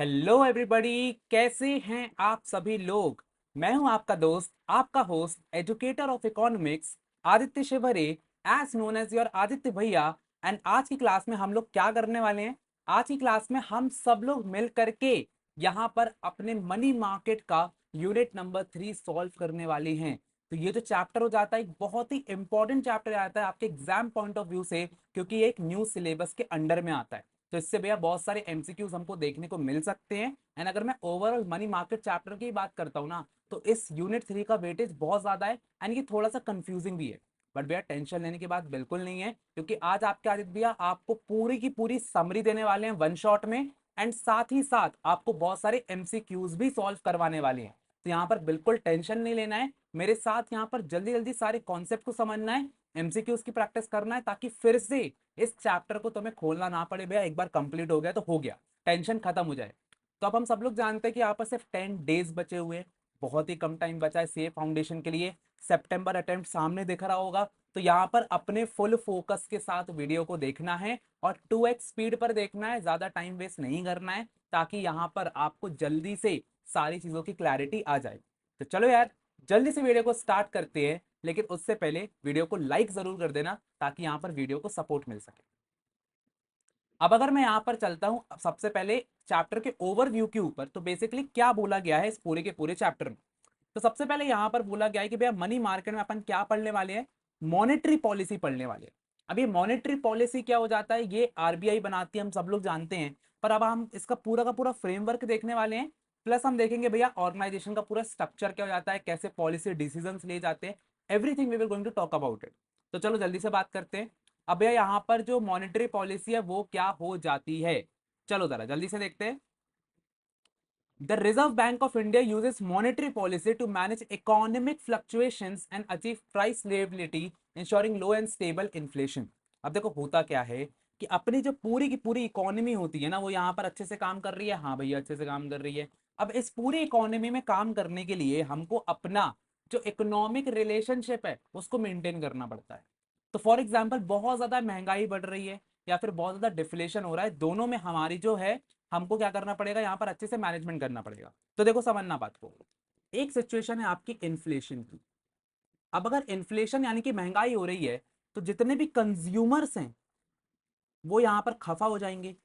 Hello everybody, कैसे हैं आप सभी लोग। मैं हूं आपका दोस्त, आपका host, educator of economics, Aditya Shivhare, as known as your Aditya भैया। एंड आज की क्लास में हम लोग क्या करने वाले हैं? आज की क्लास में हम सब लोग मिल करके यहाँ पर अपने मनी मार्केट का यूनिट नंबर 3 सॉल्व करने वाले हैं। तो ये जो चैप्टर हो जाता है एक बहुत ही इंपॉर्टेंट चैप्टर आता है आपके एग्जाम पॉइंट ऑफ व्यू से, क्योंकि ये एक न्यू सिलेबस के अंडर में आता है। तो इससे भैया बहुत सारे एमसीक्यूज हमको देखने को मिल सकते हैं। एंड अगर मैं ओवरऑल मनी मार्केट चैप्टर की बात करता हूँ ना, तो इस यूनिट 3 का वेटेज बहुत ज्यादा है एंड ये थोड़ा सा कंफ्यूजिंग भी है। बट भैया टेंशन लेने की बात बिल्कुल नहीं है, क्योंकि आज आपके आदित्य भैया आपको पूरी की पूरी समरी देने वाले हैं वन शॉट में। एंड साथ ही साथ आपको बहुत सारे एमसीक्यूज भी सॉल्व करवाने वाले हैं। तो यहाँ पर बिल्कुल टेंशन नहीं लेना है, मेरे साथ यहाँ पर जल्दी जल्दी सारे कॉन्सेप्ट को समझना है, एमसीक्यूज की प्रैक्टिस करना है, ताकि फिर से इस चैप्टर को तुम्हें खोलना ना पड़े। भैया एक बार कंप्लीट हो गया तो हो गया, टेंशन खत्म हो जाए। तो अब हम सब लोग जानते हैं कि यहाँ पर सिर्फ 10 डेज बचे हुए हैं, बहुत ही कम टाइम बचा है सीए फाउंडेशन के लिए। सितंबर अटेम्प्ट सामने दिख रहा होगा, तो यहाँ पर अपने फुल फोकस के साथ वीडियो को देखना है और 2x स्पीड पर देखना है, ज्यादा टाइम वेस्ट नहीं करना है, ताकि यहाँ पर आपको जल्दी से सारी चीजों की क्लैरिटी आ जाए। तो चलो यार, जल्दी से वीडियो को स्टार्ट करते हैं, लेकिन उससे पहले वीडियो को लाइक जरूर कर देना, ताकि यहाँ पर वीडियो को सपोर्ट मिल सके। अब अगर मैं यहां पर चलता हूं सबसे पहले चैप्टर के ओवरव्यू के ऊपर, तो बेसिकली क्या बोला गया है इस पूरे के पूरे चैप्टर में। तो सबसे पहले यहां पर बोला गया है कि भैया मनी मार्केट में अपन क्या पढ़ने वाले हैं, मॉनेटरी पॉलिसी पढ़ने वाले हैं। अब ये मॉनेटरी पॉलिसी क्या हो जाता है, ये आरबीआई बनाती है, हम सब लोग जानते हैं। पर अब हम इसका पूरा का पूरा फ्रेमवर्क देखने वाले हैं, प्लस हम देखेंगे भैया ऑर्गेनाइजेशन का पूरा स्ट्रक्चर क्या हो जाता है, कैसे पॉलिसी डिसीजन ले जाते हैं। Everything we will going to talk about it. तो चलो जल्दी से बात करते हैं। अब भैया यहाँ पर जो मॉनेटरी पॉलिसी है वो क्या हो जाती है, चलो जरा जल्दी से देखते हैं। The Reserve Bank of India uses monetary policy to manage economic fluctuations and achieve price stability, ensuring low and stable inflation. अब देखो होता क्या है कि अपनी जो पूरी की पूरी इकोनॉमी होती है ना, वो यहाँ पर अच्छे से काम कर रही है। हाँ भैया, अच्छे से काम कर रही है। अब इस पूरी इकोनॉमी में काम करने के लिए हमको अपना जो इकोनॉमिक रिलेशनशिप है उसको मेंटेन करना पड़ता है। तो फॉर एग्जाम्पल बहुत ज्यादा महंगाई बढ़ रही है या फिर बहुत ज्यादा डिफ्लेशन हो रहा है, दोनों में हमारी जो है हमको क्या करना पड़ेगा, यहाँ पर अच्छे से मैनेजमेंट करना पड़ेगा। तो देखो समझना बात को, एक सिचुएशन है आपकी इन्फ्लेशन की। अब अगर इन्फ्लेशन यानी कि महंगाई हो रही है, तो जितने भी कंज्यूमर्स हैं वो यहाँ पर खफा हो जाएंगे।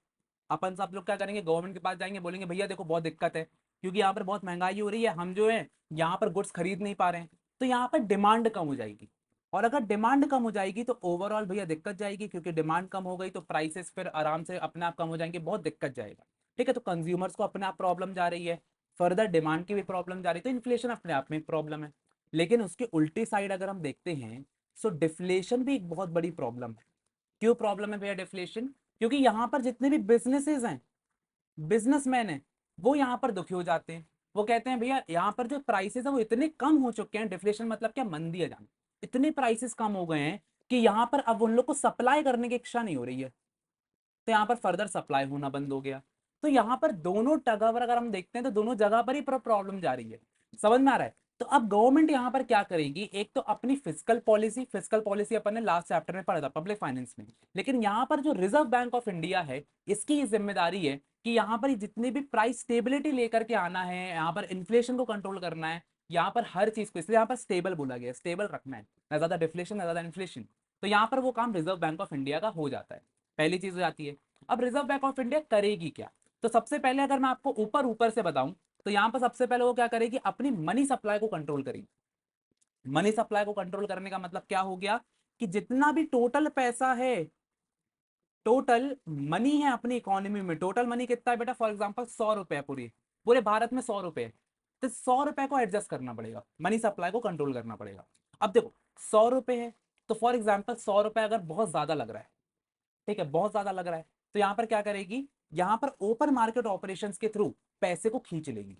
अपन सब लोग क्या करेंगे, गवर्नमेंट के पास जाएंगे, बोलेंगे भैया देखो बहुत दिक्कत है, क्योंकि यहाँ पर बहुत महंगाई हो रही है, हम जो है यहाँ पर गुड्स खरीद नहीं पा रहे हैं। तो यहाँ पर डिमांड कम हो जाएगी, और अगर डिमांड कम हो जाएगी तो ओवरऑल भैया दिक्कत जाएगी, क्योंकि डिमांड कम हो गई तो प्राइसेस फिर आराम से अपने आप कम हो जाएंगे, बहुत दिक्कत जाएगा। ठीक है, तो कंज्यूमर्स को अपने आप प्रॉब्लम जा रही है, फर्दर डिमांड की भी प्रॉब्लम जा रही है, तो इन्फ्लेशन अपने आप में प्रॉब्लम है। लेकिन उसके उल्टी साइड अगर हम देखते हैं, सो डिफ्लेशन भी एक बहुत बड़ी प्रॉब्लम है। क्यों प्रॉब्लम है भैया डिफ्लेशन? क्योंकि यहाँ पर जितने भी बिजनेसेस हैं, बिजनेसमैन है, वो यहाँ पर दुखी हो जाते हैं। वो कहते हैं भैया यहाँ पर जो प्राइसेस है वो इतने कम हो चुके हैं, डिफ्लेशन मतलब क्या, मंदी आ जाना, इतने प्राइसेस कम हो गए हैं कि यहाँ पर अब उन लोग को सप्लाई करने की इच्छा नहीं हो रही है, तो यहाँ पर फर्दर सप्लाई होना बंद हो गया। तो यहाँ पर दोनों टगावर अगर हम देखते हैं तो दोनों जगह पर ही प्रॉब्लम जा रही है। समझ में आ रहा है? तो अब गवर्नमेंट यहाँ पर क्या करेगी, एक तो अपनी फिजिकल पॉलिसी अपन ने लास्ट चैप्टर में पढ़ा था पब्लिक फाइनेंस में। लेकिन यहाँ पर जो रिजर्व बैंक ऑफ इंडिया है, इसकी ये जिम्मेदारी है कि यहाँ पर जितनी भी प्राइस स्टेबिलिटी लेकर के आना है, यहाँ पर इन्फ्लेशन को कंट्रोल करना है, यहाँ पर हर चीज को, इसलिए यहाँ पर स्टेबल बोला गया, स्टेबल रखना है, ना ज्यादा डिफ्लेशन ना ज्यादा इन्फ्लेशन। तो यहाँ पर वो काम रिजर्व बैंक ऑफ इंडिया का हो जाता है, पहली चीज हो जाती है। अब रिजर्व बैंक ऑफ इंडिया करेगी क्या? तो सबसे पहले अगर मैं आपको ऊपर ऊपर से बताऊं, तो यहां पर सबसे पहले वो क्या करेगी, अपनी मनी सप्लाई को कंट्रोल करेगी। मनी सप्लाई को कंट्रोल करने का मतलब क्या हो गया, कि जितना भी टोटल पैसा है, टोटल मनी है अपनी इकोनॉमी में, टोटल मनी कितना है बेटा, फॉर एग्जांपल 100 रुपए पूरे पूरे भारत में 100 रुपए है, तो 100 रुपए को एडजस्ट करना पड़ेगा, मनी सप्लाई को कंट्रोल करना पड़ेगा। अब देखो 100 रुपए है, तो फॉर एग्जाम्पल 100 रुपए अगर बहुत ज्यादा लग रहा है, ठीक है बहुत ज्यादा लग रहा है, तो यहां पर क्या करेगी, यहां पर ओपन मार्केट ऑपरेशंस के थ्रू पैसे को खींच लेगी।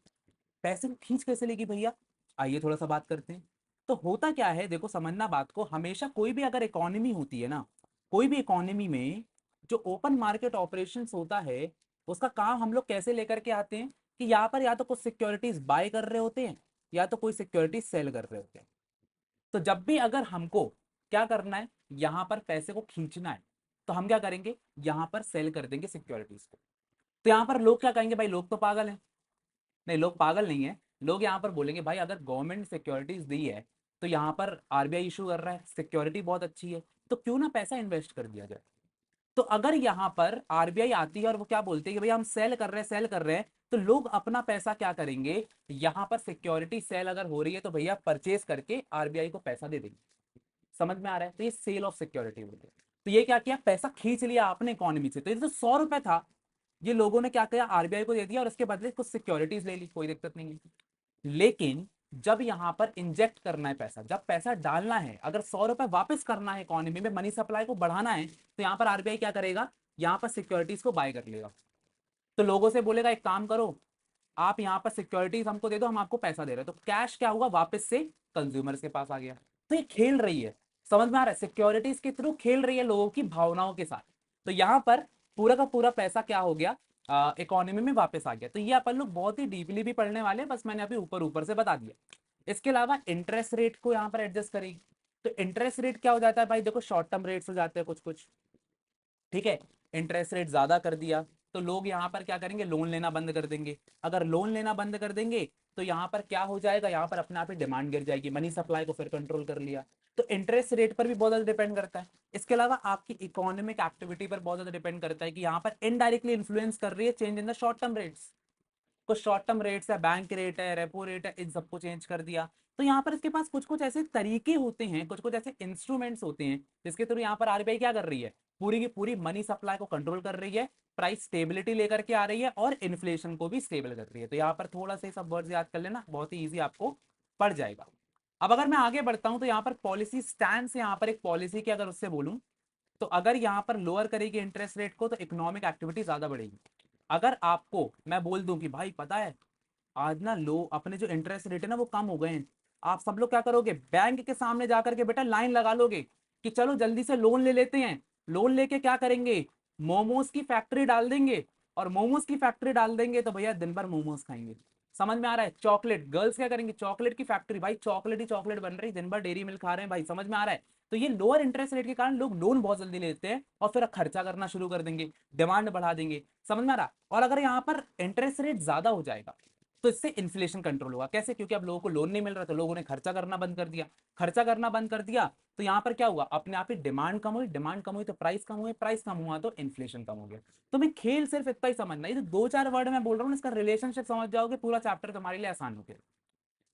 पैसे को खींच कैसे लेगी भैया, आइए थोड़ा सा बात करते हैं। तो होता क्या है, देखो समझना बात को, हमेशा कोई भी अगर इकोनॉमी होती है ना, कोई भी इकोनॉमी में जो ओपन मार्केट ऑपरेशंस होता है, उसका काम हम लोग कैसे लेकर के आते हैं, कि यहाँ पर या तो कुछ सिक्योरिटीज बाय कर रहे होते हैं, या तो कोई सिक्योरिटीज सेल कर रहे होते हैं। तो जब भी अगर हमको क्या करना है, यहां पर पैसे को खींचना है, तो हम क्या करेंगे, यहां पर सेल कर देंगे सिक्योरिटीज को। तो यहाँ पर लोग क्या कहेंगे, भाई लोग तो पागल हैं। नहीं, लोग पागल नहीं है, लोग यहाँ पर बोलेंगे भाई अगर गवर्नमेंट सिक्योरिटीज दी है तो यहाँ पर आरबीआई इशू कर रहा है, सिक्योरिटी बहुत अच्छी है, तो क्यों ना पैसा इन्वेस्ट कर दिया जाए। तो अगर यहाँ पर आरबीआई आती है और वो क्या बोलती है कि भाई हम सेल कर रहे हैं, सेल कर रहे हैं, तो लोग अपना पैसा क्या करेंगे, यहाँ पर सिक्योरिटी सेल अगर हो रही है तो भैया परचेज करके आरबीआई को पैसा दे देंगे। समझ में आ रहा है, तो ये सेल ऑफ सिक्योरिटी होती है। तो ये क्या किया, पैसा खींच लिया आपने इकोनॉमी से, तो ये जो 100 रुपए था ये लोगों ने क्या किया, आरबीआई को दे दिया और उसके बदले कुछ सिक्योरिटीज ले ली, कोई दिक्कत नहीं है। लेकिन जब यहां पर इंजेक्ट करना है पैसा, जब पैसा डालना है, अगर 100 रुपए वापस करना है इकोनॉमी में, मनी सप्लाई को बढ़ाना है, तो यहां पर आरबीआई क्या करेगा, यहां पर सिक्योरिटीज को बाय कर लेगा। तो लोगों से बोलेगा एक काम करो, आप यहाँ पर सिक्योरिटीज हमको दे दो, हम आपको पैसा दे रहे हैं, तो कैश क्या हुआ, वापस से कंज्यूमर्स के पास आ गया। तो ये खेल रही है, समझ में आ रहा है, सिक्योरिटीज के थ्रू खेल रही है लोगों की भावनाओं के साथ। तो यहाँ पर पूरा का पूरा पैसा क्या हो गया, इकोनॉमी में वापस आ गया। तो ये अपन लोग बहुत ही डीपली भी पढ़ने वाले हैं, बस मैंने अभी ऊपर ऊपर से बता दिया। इसके अलावा इंटरेस्ट रेट को यहाँ पर एडजस्ट करेगी। तो इंटरेस्ट रेट क्या हो जाता है भाई, देखो शॉर्ट टर्म रेट्स हो जाते हैं कुछ कुछ, ठीक है। इंटरेस्ट रेट ज्यादा कर दिया तो लोग यहाँ पर क्या करेंगे, लोन लेना बंद कर देंगे। अगर लोन लेना बंद कर देंगे तो यहाँ पर क्या हो जाएगा, यहाँ पर अपने आप ही डिमांड गिर जाएगी, मनी सप्लाई को फिर कंट्रोल कर लिया। तो इंटरेस्ट रेट पर भी बहुत ज्यादा डिपेंड करता है। इसके अलावा आपकी इकोनॉमिक एक्टिविटी पर बहुत ज्यादा डिपेंड करता है कि यहाँ पर इनडायरेक्टली इन्फ्लुएंस कर रही है change in the short term rates. कुछ शॉर्ट टर्म रेट्स है, बैंक रेट है, रेपो रेट है, इन सबको चेंज कर दिया। तो यहाँ पर इसके पास कुछ कुछ ऐसे तरीके होते हैं, कुछ कुछ ऐसे इंस्ट्रूमेंट्स होते हैं जिसके थ्रू यहाँ पर आरबीआई क्या कर रही है, पूरी की पूरी मनी सप्लाई को कंट्रोल कर रही है, प्राइस स्टेबिलिटी लेकर के आ रही है और इन्फ्लेशन को भी स्टेबल कर रही है। तो यहाँ पर थोड़ा सा सब वर्ड्स याद कर लेना, बहुत ही ईजी आपको पड़ जाएगा। अब अगर मैं आगे बढ़ता हूं तो यहाँ पर पॉलिसी स्टैंड से, यहाँ पर एक पॉलिसी की अगर उससे बोलूं, तो अगर यहाँ पर लोअर करेगी इंटरेस्ट रेट को तो इकोनॉमिक एक्टिविटी ज्यादा बढ़ेगी। अगर आपको मैं बोल दूं कि भाई पता है आज ना लो अपने जो इंटरेस्ट रेट है ना वो कम हो गए हैं, आप सब लोग क्या करोगे, बैंक के सामने जाकर के बेटा लाइन लगा लोगे कि चलो जल्दी से लोन ले लेते हैं। लोन लेके क्या करेंगे, मोमोज की फैक्ट्री डाल देंगे, और मोमोज की फैक्ट्री डाल देंगे तो भैया दिन भर मोमोज खाएंगे। समझ में आ रहा है, चॉकलेट गर्ल्स क्या करेंगे, चॉकलेट की फैक्ट्री, भाई चॉकलेट ही चॉकलेट बन रही, दिन भर डेयरी मिल्क खा रहे हैं भाई, समझ में आ रहा है। तो ये लोअर इंटरेस्ट रेट के कारण लोग लोन बहुत जल्दी लेते हैं और फिर खर्चा करना शुरू कर देंगे, डिमांड बढ़ा देंगे, समझ में आ रहा। और अगर यहाँ पर इंटरेस्ट रेट ज्यादा हो जाएगा तो इससे इन्फ्लेशन कंट्रोल होगा, कैसे, क्योंकि अब लोगों को लोन नहीं मिल रहा तो लोगों ने खर्चा करना बंद कर दिया, खर्चा करना बंद कर दिया तो यहाँ पर क्या हुआ, अपने आप ही डिमांड कम हुई, डिमांड कम हुई तो प्राइस कम हुई, प्राइस कम हुआ तो इन्फ्लेशन कम हो गया। तो मैं खेल सिर्फ इतना ही समझना, ये तो दो चार वर्ड मैं बोल रहा हूँ, इसका रिलेशनशिप समझ जाओगे पूरा चैप्टर तुम्हारे लिए आसान हो गया।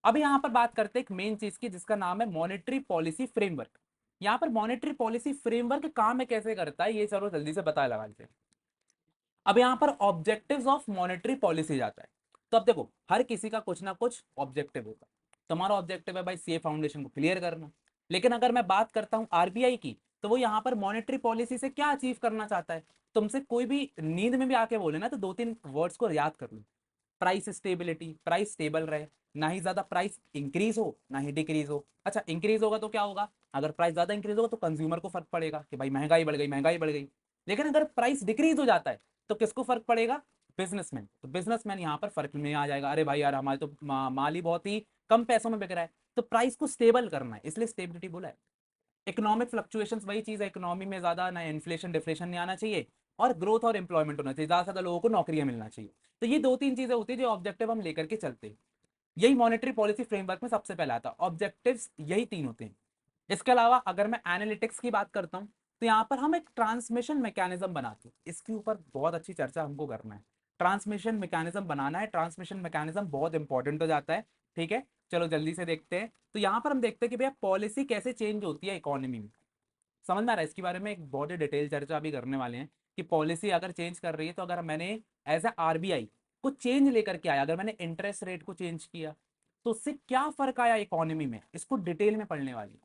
अब यहाँ पर बात करते हैं एक मेन चीज की जिसका नाम है मॉनेटरी पॉलिसी फ्रेमवर्क। यहाँ पर मॉनेटरी पॉलिसी फ्रेमवर्क काम है कैसे करता है, ये चलो जल्दी से पता लगा लेते हैं। अब यहाँ पर ऑब्जेक्टिव्स ऑफ मॉनेटरी पॉलिसी जाता है। तो अब देखो हर किसी का कुछ ना कुछ ऑब्जेक्टिव होता है। तुम्हारा ऑब्जेक्टिव है भाई सीए फाउंडेशन को क्लियर करना, लेकिन अगर मैं बात करता हूँ आरबीआई की, तो वो यहाँ पर मॉनेटरी पॉलिसी से क्या अचीव करना चाहता है। तुमसे कोई भी नींद में भी आके बोले ना तो दो तीन वर्ड्स को याद कर लो। प्राइस स्टेबिलिटी, प्राइस स्टेबल रहे, ना ही ज्यादा प्राइस इंक्रीज हो ना ही डिक्रीज हो। अच्छा इंक्रीज होगा तो क्या होगा, अगर प्राइस ज्यादा इंक्रीज होगा तो कंज्यूमर को फर्क पड़ेगा कि भाई महंगाई बढ़ गई, महंगाई बढ़ गई। लेकिन अगर प्राइस डिक्रीज हो जाता है तो किसको फर्क पड़ेगा, बिजनेसमैन। तो बिजनेसमैन यहाँ पर फर्क में आ जाएगा, अरे भाई यार हमारे तो माल ही बहुत ही कम पैसों में बिक रहा है, तो प्राइस को स्टेबल करना है, इसलिए स्टेबिलिटी बोला है। इकोनॉमिक फ्लक्चुएशंस वही चीज है, इकोनॉमी में ज्यादा ना इन्फ्लेशन डिफ्लेशन नहीं आना चाहिए, और ग्रोथ और एम्प्लॉयमेंट होना चाहिए, ज्यादा से ज्यादा लोगों को नौकरियां मिलना चाहिए। तो ये दो तीन चीजें होती है जो ऑब्जेक्टिव हम लेकर के चलते हैं। यही मॉनेटरी पॉलिसी फ्रेमवर्क में सबसे पहले आता है, ऑब्जेक्टिव्स यही तीन होते हैं। इसके अलावा अगर मैं एनालिटिक्स की बात करता हूँ तो यहाँ पर हम एक ट्रांसमिशन मैकेनिज्म बनाते हैं, इसके ऊपर बहुत अच्छी चर्चा हमको करना है। ट्रांसमिशन मैकेनिज्म बनाना है, ट्रांसमिशन मैकेनिज्म बहुत इंपॉर्टेंट हो जाता है, ठीक है। चलो जल्दी से देखते हैं, तो यहाँ पर हम देखते हैं कि भैया पॉलिसी कैसे चेंज होती है इकोनॉमी में। समझ में आ रहा है, इसके बारे में एक बहुत ही डिटेल चर्चा भी करने वाले हैं कि पॉलिसी अगर चेंज कर रही है, तो अगर मैंने एज ए आरबीआई कुछ चेंज लेकर के आया, अगर मैंने इंटरेस्ट रेट को चेंज किया तो उससे क्या फर्क आया इकोनॉमी में, इसको डिटेल में पढ़ने वाली।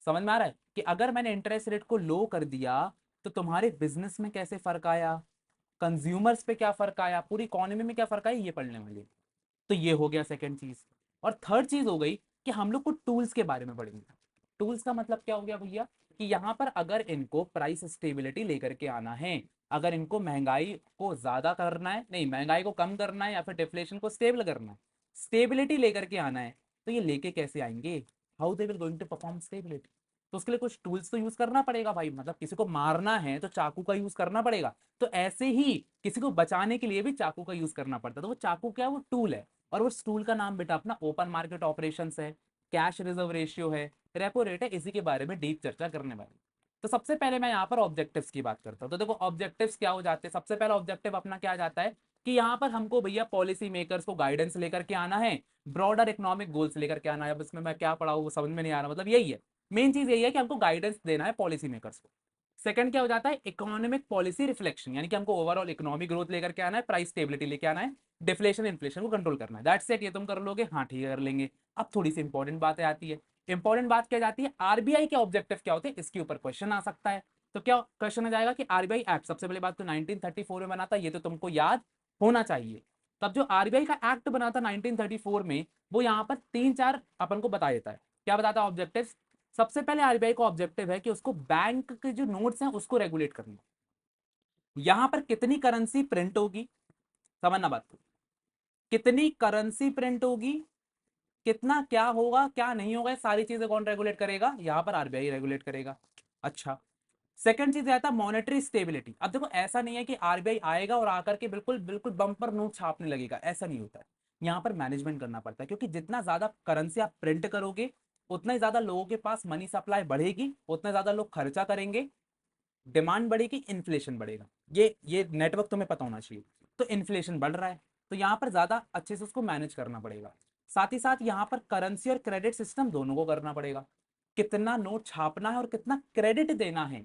समझ में आ रहा है कि अगर मैंने इंटरेस्ट रेट को लो कर दिया तो तुम्हारे बिजनेस में कैसे फर्क आया, कंज्यूमर्स पे क्या फर्क आया, पूरी इकोनॉमी में क्या फर्क आया, ये पढ़ने वाली। तो ये हो गया सेकंड चीज। और थर्ड चीज हो गई कि हम लोग को टूल्स के बारे में पढ़ेंगे। टूल्स का मतलब क्या हो गया भैया, कि यहाँ पर अगर इनको प्राइस स्टेबिलिटी लेकर के आना है, अगर इनको महंगाई को ज्यादा करना है, नहीं महंगाई को कम करना है, या फिर डिफ्लेशन को स्टेबल करना है, स्टेबिलिटी लेकर के आना है, तो ये लेके कैसे आएंगे, how they will going to perform stability. तो उसके लिए कुछ टूल्स तो यूज करना पड़ेगा भाई, मतलब किसी को मारना है तो चाकू का यूज करना पड़ेगा। तो ऐसे ही किसी को बचाने के लिए भी चाकू का यूज करना पड़ता है। तो वो चाकू क्या है, वो टूल है। और वो टूल का नाम बेटा अपना ओपन मार्केट ऑपरेशन है, कैश रिजर्व रेशियो है, रेपो रेट है। इसी के बारे में डीप चर्चा करने वाले। तो सबसे पहले मैं यहाँ पर ऑब्जेक्टिव्स की बात करता हूँ। तो देखो ऑब्जेक्टिव्स क्या हो जाते हैं। सबसे पहला ऑब्जेक्टिव अपना क्या जाता है कि यहाँ पर हमको भैया पॉलिसी मेकर्स को गाइडेंस लेकर के आना है, ब्रॉडर इकोनॉमिक गोल्स लेकर के आना है। अब इसमें मैं क्या पढ़ाऊँ वो समझ में नहीं आ रहा, मतलब यही है, मेन चीज यही है कि हमको गाइडेंस देना है पॉलिसी मेकर्स को। सेकंड क्या हो जाता है, इकोनॉमिक पॉलिसी रिफ्लेक्शन, यानी कि हमको ओवरऑल इकोनॉमिक ग्रोथ लेकर के आना है, प्राइस स्टेबिलिटी लेके आना है, डिफ्लेशन इन्फ्लेशन को कंट्रोल करना है। दैट्स इट, ये तुम कर लोगे, हाँ ठीक है कर लेंगे। अब थोड़ी सी इंपॉर्टेंट बातें आती है। इंपॉर्टेंट बात क्या जाती है, आरबीआई के ऑब्जेक्टिव क्या होते हैं, इसके ऊपर क्वेश्चन आ सकता है। तो क्या क्वेश्चन आ जाएगा कि आरबीआई एक्ट सबसे पहले बात तो 1934 में बना था, ये तो तुमको याद होना चाहिए। तब जो आरबीआई का एक्ट बना था 1934 में, वो यहाँ पर तीन चार अपन को बता देता है। क्या बताता है ऑब्जेक्टिव, सबसे पहले आरबीआई का ऑब्जेक्टिव है कि उसको बैंक के जो नोट्स हैं उसको रेगुलेट करना। यहां पर कितनी करेंसी प्रिंट होगी, समझना बात को, कितनी करेंसी प्रिंट होगी, कितना क्या होगा क्या नहीं होगा, सारी चीजें कौन रेगुलेट करेगा, यहां पर आरबीआई रेगुलेट करेगा। अच्छा, सेकंड चीज आता है मॉनेटरी स्टेबिलिटी। अब देखो ऐसा नहीं है कि आरबीआई आएगा और आकर के बिल्कुल बिल्कुल बम्पर नोट छापने लगेगा, ऐसा नहीं होता है। यहाँ पर मैनेजमेंट करना पड़ता है, क्योंकि जितना ज्यादा करेंसी आप प्रिंट करोगे उतना ही ज्यादा लोगों के पास मनी सप्लाई बढ़ेगी, उतना ज्यादा लोग खर्चा करेंगे, डिमांड बढ़ेगी, इन्फ्लेशन बढ़ेगा। ये नेटवर्क तुम्हें पता होना चाहिए। तो इन्फ्लेशन बढ़ रहा है, तो यहाँ पर ज्यादा अच्छे से उसको मैनेज करना पड़ेगा। साथ ही साथ यहाँ पर करेंसी और क्रेडिट सिस्टम दोनों को करना पड़ेगा। कितना नोट छापना है और कितना क्रेडिट देना है,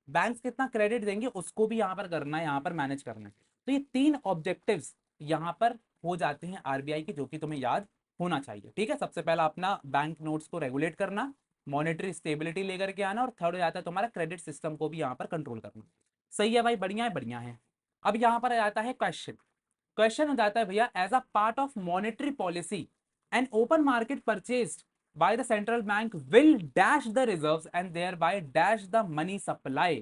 बैंक्स कितना क्रेडिट देंगे उसको भी यहाँ पर करना है, यहाँ पर मैनेज करना है। तो ये तीन ऑब्जेक्टिव्स यहाँ पर हो जाते हैं आरबीआई के, जो कि तुम्हें याद होना चाहिए। ठीक है, सबसे पहला अपना बैंक नोट्स को रेगुलेट करना, मॉनेटरी स्टेबिलिटी लेकर के आना, और थर्ड हो जाता है तुम्हारा क्रेडिट सिस्टम को भी यहाँ पर कंट्रोल करना। सही है भाई, बढ़िया है बढ़िया है। अब यहाँ पर आ जाता है क्वेश्चन। क्वेश्चन हो जाता है भैया, as a part of monetary policy an open market purchased by the central bank will dash the reserves and thereby dash the money supply।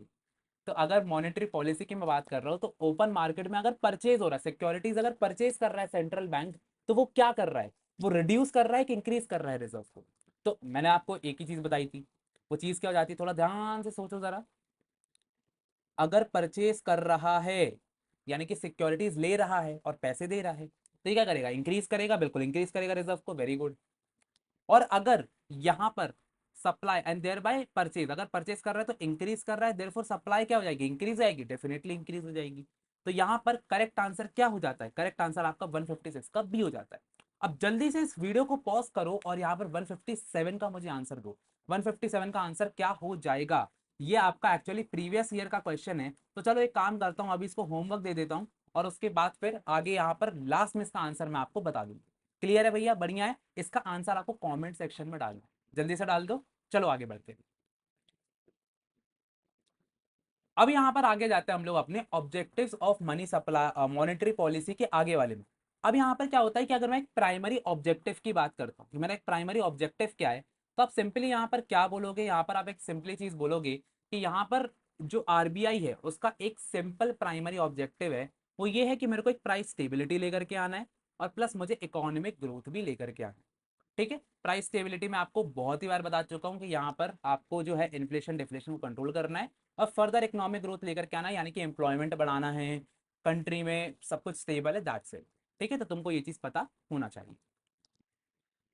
तो अगर मॉनेटरी पॉलिसी की मैं बात कर रहा हूं, तो ओपन मार्केट में अगर परचेज हो रहा है, सिक्योरिटीज अगर परचेज कर रहा है सेंट्रल बैंक, तो वो क्या कर रहा है, वो रिड्यूस कर रहा है कि इंक्रीज कर रहा है रिजर्व को। तो मैंने आपको एक ही चीज बताई थी, वो चीज क्या हो जाती है, थोड़ा ध्यान से सोचो जरा। अगर परचेज कर रहा है यानी कि सिक्योरिटीज ले रहा है और पैसे दे रहा है, तो ये क्या करेगा, इंक्रीज करेगा, बिल्कुल इंक्रीज करेगा रिजर्व को, वेरी गुड। और अगर यहां पर supply and thereby purchase, अगर परचेज कर रहा है तो इंक्रीज कर रहा है, देयरफॉर सप्लाई क्या हो जाएगी, इंक्रीज आएगी, डेफिनेटली इंक्रीज हो जाएगी। तो यहां पर करेक्ट आंसर क्या हो जाता है, करेक्ट आंसर आपका 156 कब भी हो जाता है। अब जल्दी से इस वीडियो को पॉज करो और यहाँ पर 157 का मुझे आंसर दो। 157 का आंसर क्या हो जाएगा, ये आपका एक्चुअली प्रीवियस ईयर का क्वेश्चन है। तो चलो एक काम करता हूँ, अभी इसको होमवर्क दे देता हूँ, और उसके बाद फिर आगे यहाँ पर लास्ट में इसका आंसर मैं आपको बता दूंगा। क्लियर है भैया, बढ़िया है। इसका आंसर आपको कमेंट सेक्शन में डालना है, जल्दी से डाल दो। चलो आगे बढ़ते हैं। अब यहाँ पर आगे जाते हैं हम लोग अपने objectives of money supply monetary policy के आगे वाले में। अब यहाँ पर क्या होता है कि अगर मैं एक प्राइमरी ऑब्जेक्टिव की बात करता हूँ कि मेरा एक प्राइमरी ऑब्जेक्टिव क्या है, तो आप सिंपली यहाँ पर क्या बोलोगे, यहाँ पर आप एक सिंपली चीज बोलोगे कि यहाँ पर जो आरबीआई है उसका एक सिंपल प्राइमरी ऑब्जेक्टिव है, वो ये है कि मेरे को एक प्राइस स्टेबिलिटी लेकर के आना है, और प्लस मुझे इकोनॉमिक ग्रोथ भी लेकर के आना है। ठीक है, प्राइस स्टेबिलिटी में आपको बहुत ही बार बता चुका हूँ कि यहाँ पर आपको जो है इन्फ्लेशन डिफ्लेशन को कंट्रोल करना है, और फर्दर इकोनॉमिक ग्रोथ लेकर के आना है, यानी कि एम्प्लॉयमेंट बढ़ाना है, कंट्री में सब कुछ स्टेबल है, दैट्स इट। ठीक है, तो तुमको ये चीज पता होना चाहिए।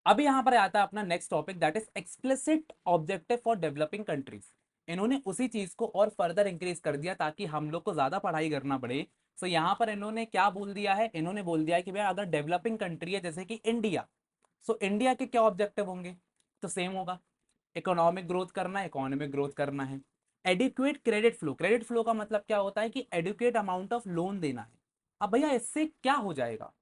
अभी यहाँ पर आता है अपना next topic, that is explicit objective for developing countries. इन्होंने उसी चीज को और फर्दर इंक्रीज कर दिया ताकि हम लोग को ज्यादा पढ़ाई करना पड़े। सो यहाँ पर इन्होंने क्या बोल दिया है, इन्होंने बोल दिया है कि भाई अगर डेवलपिंग कंट्री है जैसे कि इंडिया, सो इंडिया के क्या ऑब्जेक्टिव होंगे, तो सेम होगा, इकोनॉमिक ग्रोथ करना है, इकोनॉमिक ग्रोथ करना है। Adequate credit flow, credit flow का मतलब क्या होता है कि एडुकेट अमाउंट ऑफ लोन देना है। अब भैया इससे क्या हो जाएगा,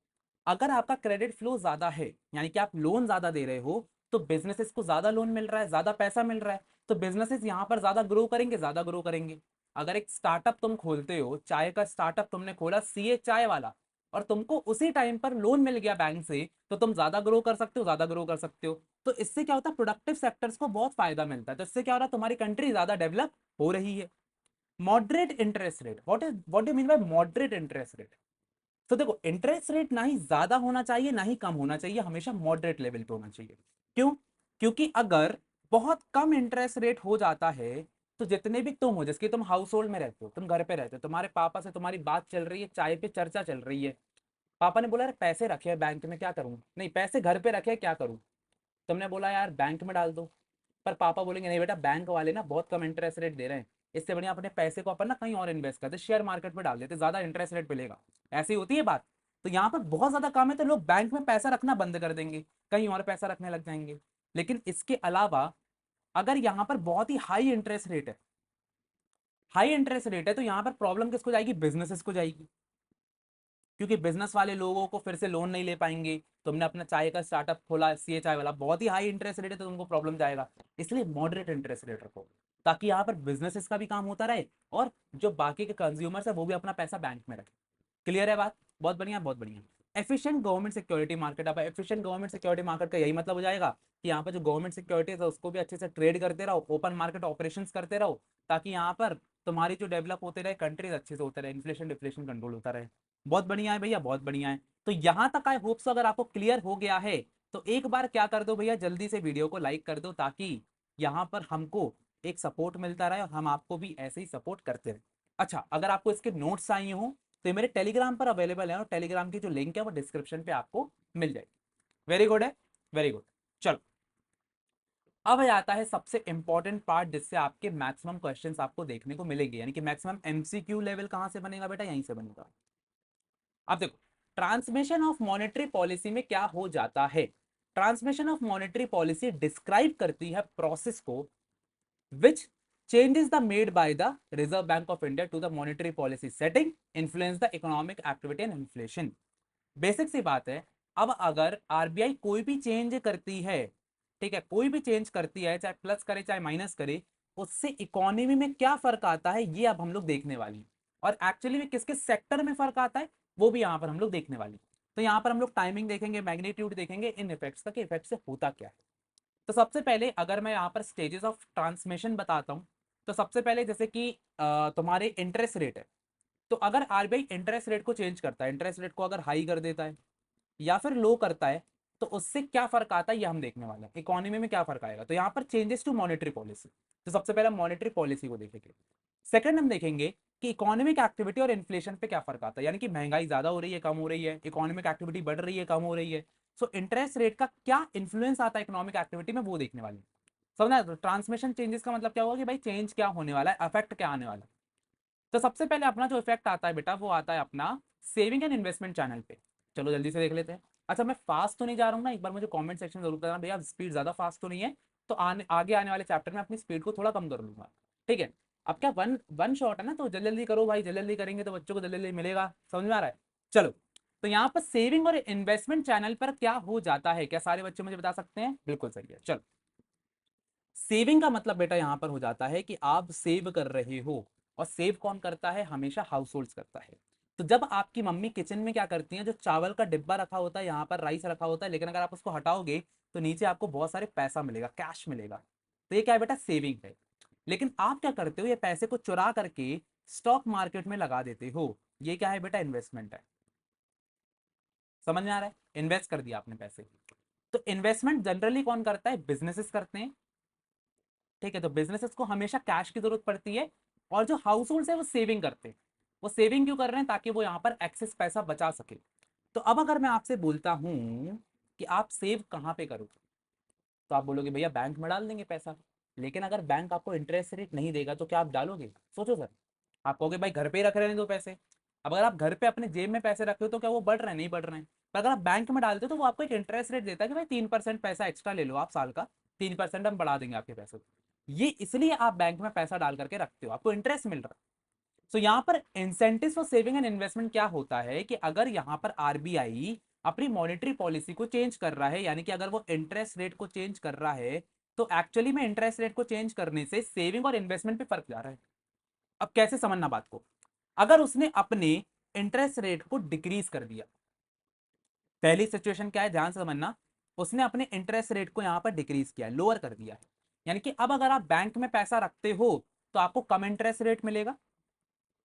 अगर आपका क्रेडिट फ्लो ज्यादा है यानी कि आप लोन ज्यादा दे रहे हो, तो बिजनेसेस को ज्यादा लोन मिल रहा है, ज्यादा पैसा मिल रहा है, तो बिजनेसेस यहाँ पर ज्यादा ग्रो करेंगे, ज्यादा ग्रो करेंगे। अगर एक स्टार्टअप तुम खोलते हो, चाय का स्टार्टअप तुमने खोला, सीए चाय वाला, और तुमको उसी टाइम पर लोन मिल गया बैंक से, तो तुम ज्यादा ग्रो कर सकते हो, ज्यादा ग्रो कर सकते हो। तो इससे क्या होता है, प्रोडक्टिव सेक्टर्स को बहुत फायदा मिलता है। तो इससे क्या हो रहा है, तुम्हारी कंट्री ज्यादा डेवलप हो रही है। Moderate interest rate, what do mean by moderate interest rate. तो देखो इंटरेस्ट रेट ना ही ज्यादा होना चाहिए ना ही कम होना चाहिए, हमेशा मॉडरेट लेवल पे होना चाहिए। क्यों, क्योंकि अगर बहुत कम इंटरेस्ट रेट हो जाता है, तो जितने भी तुम हो, जैसे तुम हाउस होल्ड में रहते हो, तुम घर पे रहते हो, तुम्हारे पापा से तुम्हारी बात चल रही है, चाय पे चर्चा चल रही है, पापा ने बोला यार पैसे रखे हैं बैंक में क्या करूं, नहीं पैसे घर पे रखे हैं क्या करूं, तुमने बोला यार बैंक में डाल दो, पर पापा बोलेंगे नहीं बेटा बैंक वाले ना बहुत कम इंटरेस्ट रेट दे रहे हैं, इससे बढ़िया अपने पैसे को अपन ना कहीं और इन्वेस्ट करते, शेयर मार्केट में डाल देते, ज्यादा इंटरेस्ट रेट मिलेगा। ऐसी होती है बात। तो यहाँ पर बहुत ज्यादा काम है तो लोग बैंक में पैसा रखना बंद कर देंगे, कहीं और पैसा रखने लग जाएंगे। लेकिन इसके अलावा अगर यहाँ पर बहुत ही हाई इंटरेस्ट रेट है, हाई इंटरेस्ट रेट है, तो यहाँ पर प्रॉब्लम किसको जाएगी, बिजनेसेस को जाएगी, क्योंकि बिजनेस वाले लोगों को फिर से लोन नहीं ले पाएंगे। तुमने अपना चाय का स्टार्टअप खोला, सी चाय वाला, बहुत ही हाई इंटरेस्ट रेट है तो तुमको प्रॉब्लम जाएगा। इसलिए मॉडरेट इंटरेस्ट रेट रखो, ताकि यहाँ पर बिजनेसेस का भी काम होता रहे और जो बाकी के कंज्यूमर्स है वो भी अपना पैसा बैंक में रखे। क्लियर है बात? बहुत बढ़िया, बहुत बढ़िया। Efficient government security market. अब एफिशिएंट गवर्नमेंट सिक्योरिटी मार्केट का यही मतलब हो जाएगा कि यहाँ पर जो गवर्नमेंट सिक्योरिटीज है उसको भी अच्छे से ट्रेड करते रहो, ओपन मार्केट ऑपरेशंस करते रहो, ताकि यहाँ पर तुम्हारी जो डेवलप होते रहे कंट्रीज अच्छे से होते रहे, इन्फ्लेशन डिफ्लेशन कंट्रोल होता रहे। बहुत बढ़िया है भैया, बहुत बढ़िया है। तो यहाँ तक आई होप सो अगर आपको क्लियर हो गया है तो एक बार क्या कर दो भैया, जल्दी से वीडियो को लाइक कर दो, ताकि यहाँ पर हमको एक सपोर्ट मिलता रहे और हम आपको भी ऐसे ही सपोर्ट करते रहे। अच्छा, अगर आपको इसके नोट्स चाहिए हो तो ये मेरे टेलीग्राम पर अवेलेबल है और टेलीग्राम की जो लिंक है वो डिस्क्रिप्शन पे आपको मिल जाएगी। वेरी गुड है, वेरी गुड। चलो, अब आता है सबसे इंपॉर्टेंट पार्ट जिससे आपके मैक्सिमम क्वेश्चंस आपको देखने को मिलेंगे, यानी कि मैक्सिमम एमसीक्यू लेवल कहां से बनेगा बेटा, यहीं से बनेगा। अब देखो, ट्रांसमिशन ऑफ मॉनेटरी पॉलिसी में क्या हो जाता है। Transmission of monetary policy describe करती है प्रोसेस को which changes the made by the Reserve Bank of India to the monetary policy setting influence the economic activity and inflation। Basic सी बात है। अब अगर आरबीआई कोई भी चेंज करती है, ठीक है, कोई भी चेंज करती है, चाहे प्लस करे चाहे माइनस करे, उससे इकोनॉमी में क्या फर्क आता है ये अब हम लोग देखने वाले हैं। और एक्चुअली में किस किस सेक्टर में फर्क आता है वो भी यहाँ पर हम लोग देखने वाले हैं। तो यहाँ पर हम लोग टाइमिंग देखेंगे, मैग्नीट्यूड देखेंगे, इन इफेक्ट्स का कि इफेक्ट से होता क्या है। तो सबसे पहले अगर मैं यहाँ पर स्टेजेस ऑफ ट्रांसमिशन बताता हूँ, तो सबसे पहले जैसे कि तुम्हारे इंटरेस्ट रेट है, तो अगर आरबीआई इंटरेस्ट रेट को चेंज करता है, इंटरेस्ट रेट को अगर हाई कर देता है या फिर लो करता है, तो उससे क्या फर्क आता है ये हम देखने वाले हैं, इकोनॉमी में क्या फर्क आएगा। तो यहाँ पर चेंजेस टू मॉनेटरी पॉलिसी, तो सबसे पहले मॉनेटरी पॉलिसी को देखेंगे। सेकंड हम देखेंगे कि इकोनॉमिक एक्टिविटी और इन्फ्लेशन पे क्या फर्क आता है, यानी कि महंगाई ज्यादा हो रही है कम हो रही है, इकोनॉमिक एक्टिविटी बढ़ रही है कम हो रही है, सो इंटरेस्ट रेट का क्या इन्फ्लुएंस आता है इकोनॉमिक एक्टिविटी में वो देखने वाले हैं। समझना? तो ट्रांसमिशन चेंजेस का मतलब क्या होगा कि भाई चेंज क्या होने वाला है, अफेक्ट क्या आने वाला है। तो सबसे पहले अपना जो इफेक्ट आता है बेटा वो आता है अपना सेविंग एंड इन्वेस्टमेंट चैनल पे। चलो जल्दी से देख लेते हैं। अच्छा, मैं फास्ट तो नहीं जा रहा हूँ ना, एक बार मुझे कमेंट सेक्शन जरूर बताना भैया स्पीड ज्यादा फास्ट तो नहीं है, तो आगे आने वाले चैप्टर में अपनी स्पीड को थोड़ा कम कर लूंगा। ठीक है? अब क्या वन वन शॉट है ना, तो जल्दी जल्दी करो भाई, जल्दी जल्दी करेंगे तो बच्चों को जल्दी जल्दी मिलेगा। समझ में आ रहा है? चलो, तो यहाँ पर सेविंग और इन्वेस्टमेंट चैनल पर क्या हो जाता है, क्या सारे बच्चे मुझे बता सकते हैं? बिल्कुल सही है। चलो, सेविंग का मतलब बेटा यहां पर हो जाता है कि आप सेव कर रहे हो, और सेव कौन करता है, हमेशा हाउस होल्ड करता है। तो जब आपकी मम्मी किचन में क्या करती हैं, जो चावल का डिब्बा रखा होता है, यहाँ पर राइस रखा होता है, लेकिन अगर आप उसको हटाओगे तो नीचे आपको बहुत सारे पैसा मिलेगा, कैश मिलेगा। तो ये क्या है बेटा, सेविंग है। लेकिन आप क्या करते हो, ये पैसे को चुरा करके स्टॉक मार्केट में लगा देते हो, ये क्या है बेटा, इन्वेस्टमेंट है। समझ में आ रहा है? इन्वेस्ट कर दिया आपने पैसे। तो इन्वेस्टमेंट जनरली कौन करता है, बिजनेसेस करते हैं। ठीक है? तो बिजनेसेस को हमेशा कैश की जरूरत पड़ती है, और जो हाउस होल्ड है वो सेविंग करते हैं। वो सेविंग क्यों कर रहे हैं, ताकि वो यहाँ पर एक्सेस पैसा बचा सके। तो अब अगर मैं आपसे बोलता हूं कि आप सेव कहाँ पे करोगे, तो आप बोलोगे भैया बैंक में डाल देंगे पैसा। लेकिन अगर बैंक आपको इंटरेस्ट रेट नहीं देगा तो क्या आप डालोगे, सोचो सर। आप कहोगे भाई घर पे ही रख रहे हैं दो पैसे। अब अगर आप घर पे अपने जेब में पैसे रखते हो तो क्या वो बढ़ रहे हैं, नहीं बढ़ रहे हैं। पर अगर आप बैंक में डालते हो तो वो आपको एक इंटरेस्ट रेट देता है कि भाई 3% पैसा एक्स्ट्रा ले लो आप साल का, 3% हम बढ़ा देंगे आपके पैसे को। ये इसलिए आप बैंक में पैसा डाल करके रखते हो, आपको इंटरेस्ट मिल रहा है। तो यहाँ पर incentive for saving and investment क्या होता है कि अगर यहाँ पर आरबीआई अपनी मॉनेटरी पॉलिसी को चेंज कर रहा है, यानी कि अगर वो इंटरेस्ट रेट को चेंज कर रहा है, तो एक्चुअली में इंटरेस्ट रेट को चेंज करने से सेविंग और इन्वेस्टमेंट पे फर्क जा रहा है। अब कैसे समझना बात को, अगर उसने अपने इंटरेस्ट रेट को डिक्रीज कर दिया, पहली सिचुएशन क्या है ध्यान से समझना, उसने अपने इंटरेस्ट रेट को यहां पर डिक्रीज किया, लोअर कर दिया है। यानी कि अब अगर आप बैंक में पैसा रखते हो तो आपको कम इंटरेस्ट रेट मिलेगा,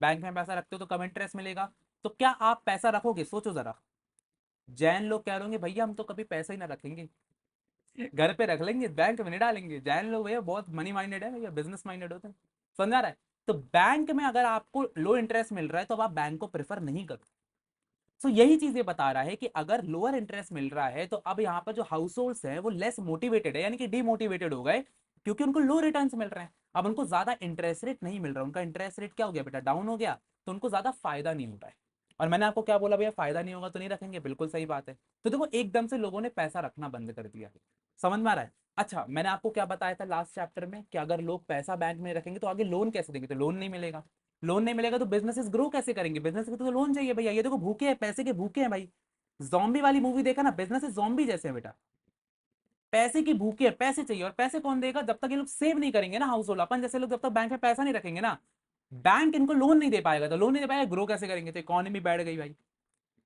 बैंक में पैसा रखते हो तो कम इंटरेस्ट मिलेगा। तो क्या आप पैसा रखोगे, सोचो जरा। जैन लोग कह रहे होंगे भैया हम तो कभी पैसा ही ना रखेंगे, घर पे रख लेंगे, बैंक में नहीं डालेंगे। जैन लोग भैया बहुत मनी माइंडेड है भैया, बिजनेस माइंडेड होते हैं। समझ आ रहा है? तो बैंक में अगर आपको लो इंटरेस्ट मिल रहा है तो अब आप बैंक को प्रेफर नहीं करो। सो यही चीज ये बता रहा है कि अगर लोअर इंटरेस्ट मिल रहा है तो अब यहाँ पर जो हाउस होल्ड्स है वो लेस मोटिवेटेड है, यानी कि डीमोटिवेटेड हो गए, क्योंकि उनको लो रिटर्न्स मिल रहे हैं। अब उनको ज्यादा इंटरेस्ट रेट नहीं मिल रहा, उनका इंटरेस्ट रेट क्या हो गया बेटा, डाउन हो गया, तो उनको ज्यादा फायदा नहीं हो रहा है। और मैंने आपको क्या बोला भैया, फायदा नहीं होगा तो नहीं रखेंगे, बिल्कुल सही बात है। तो देखो एकदम से लोगों ने पैसा रखना बंद कर दिया। समझ में आ रहा है? अच्छा, मैंने आपको क्या बताया था लास्ट चैप्टर में कि अगर लोग पैसा बैंक में रखेंगे तो आगे लोन कैसे देंगे, तो लोन नहीं मिलेगा। लोन नहीं मिलेगा तो बिजनेसेस ग्रो कैसे करेंगे, बिजनेस को तो लोन चाहिए भैया। ये देखो भूखे हैं, पैसे के भूखे हैं भाई। जॉम्बी वाली मूवी देखा ना, बिजनेस जॉम्बी जैसे है बेटा, पैसे की भूखे है, पैसे चाहिए। और पैसे कौन देगा, जब तक ये लोग सेव नहीं करेंगे ना, हाउस होल्ड अपन जैसे लोग जब तक बैंक में पैसा नहीं रखेंगे ना, बैंक इनको लोन नहीं दे पाएगा। तो लोन नहीं दे पाएगा, ग्रो कैसे करेंगे, तो इकोनॉमी बैठ गई भाई।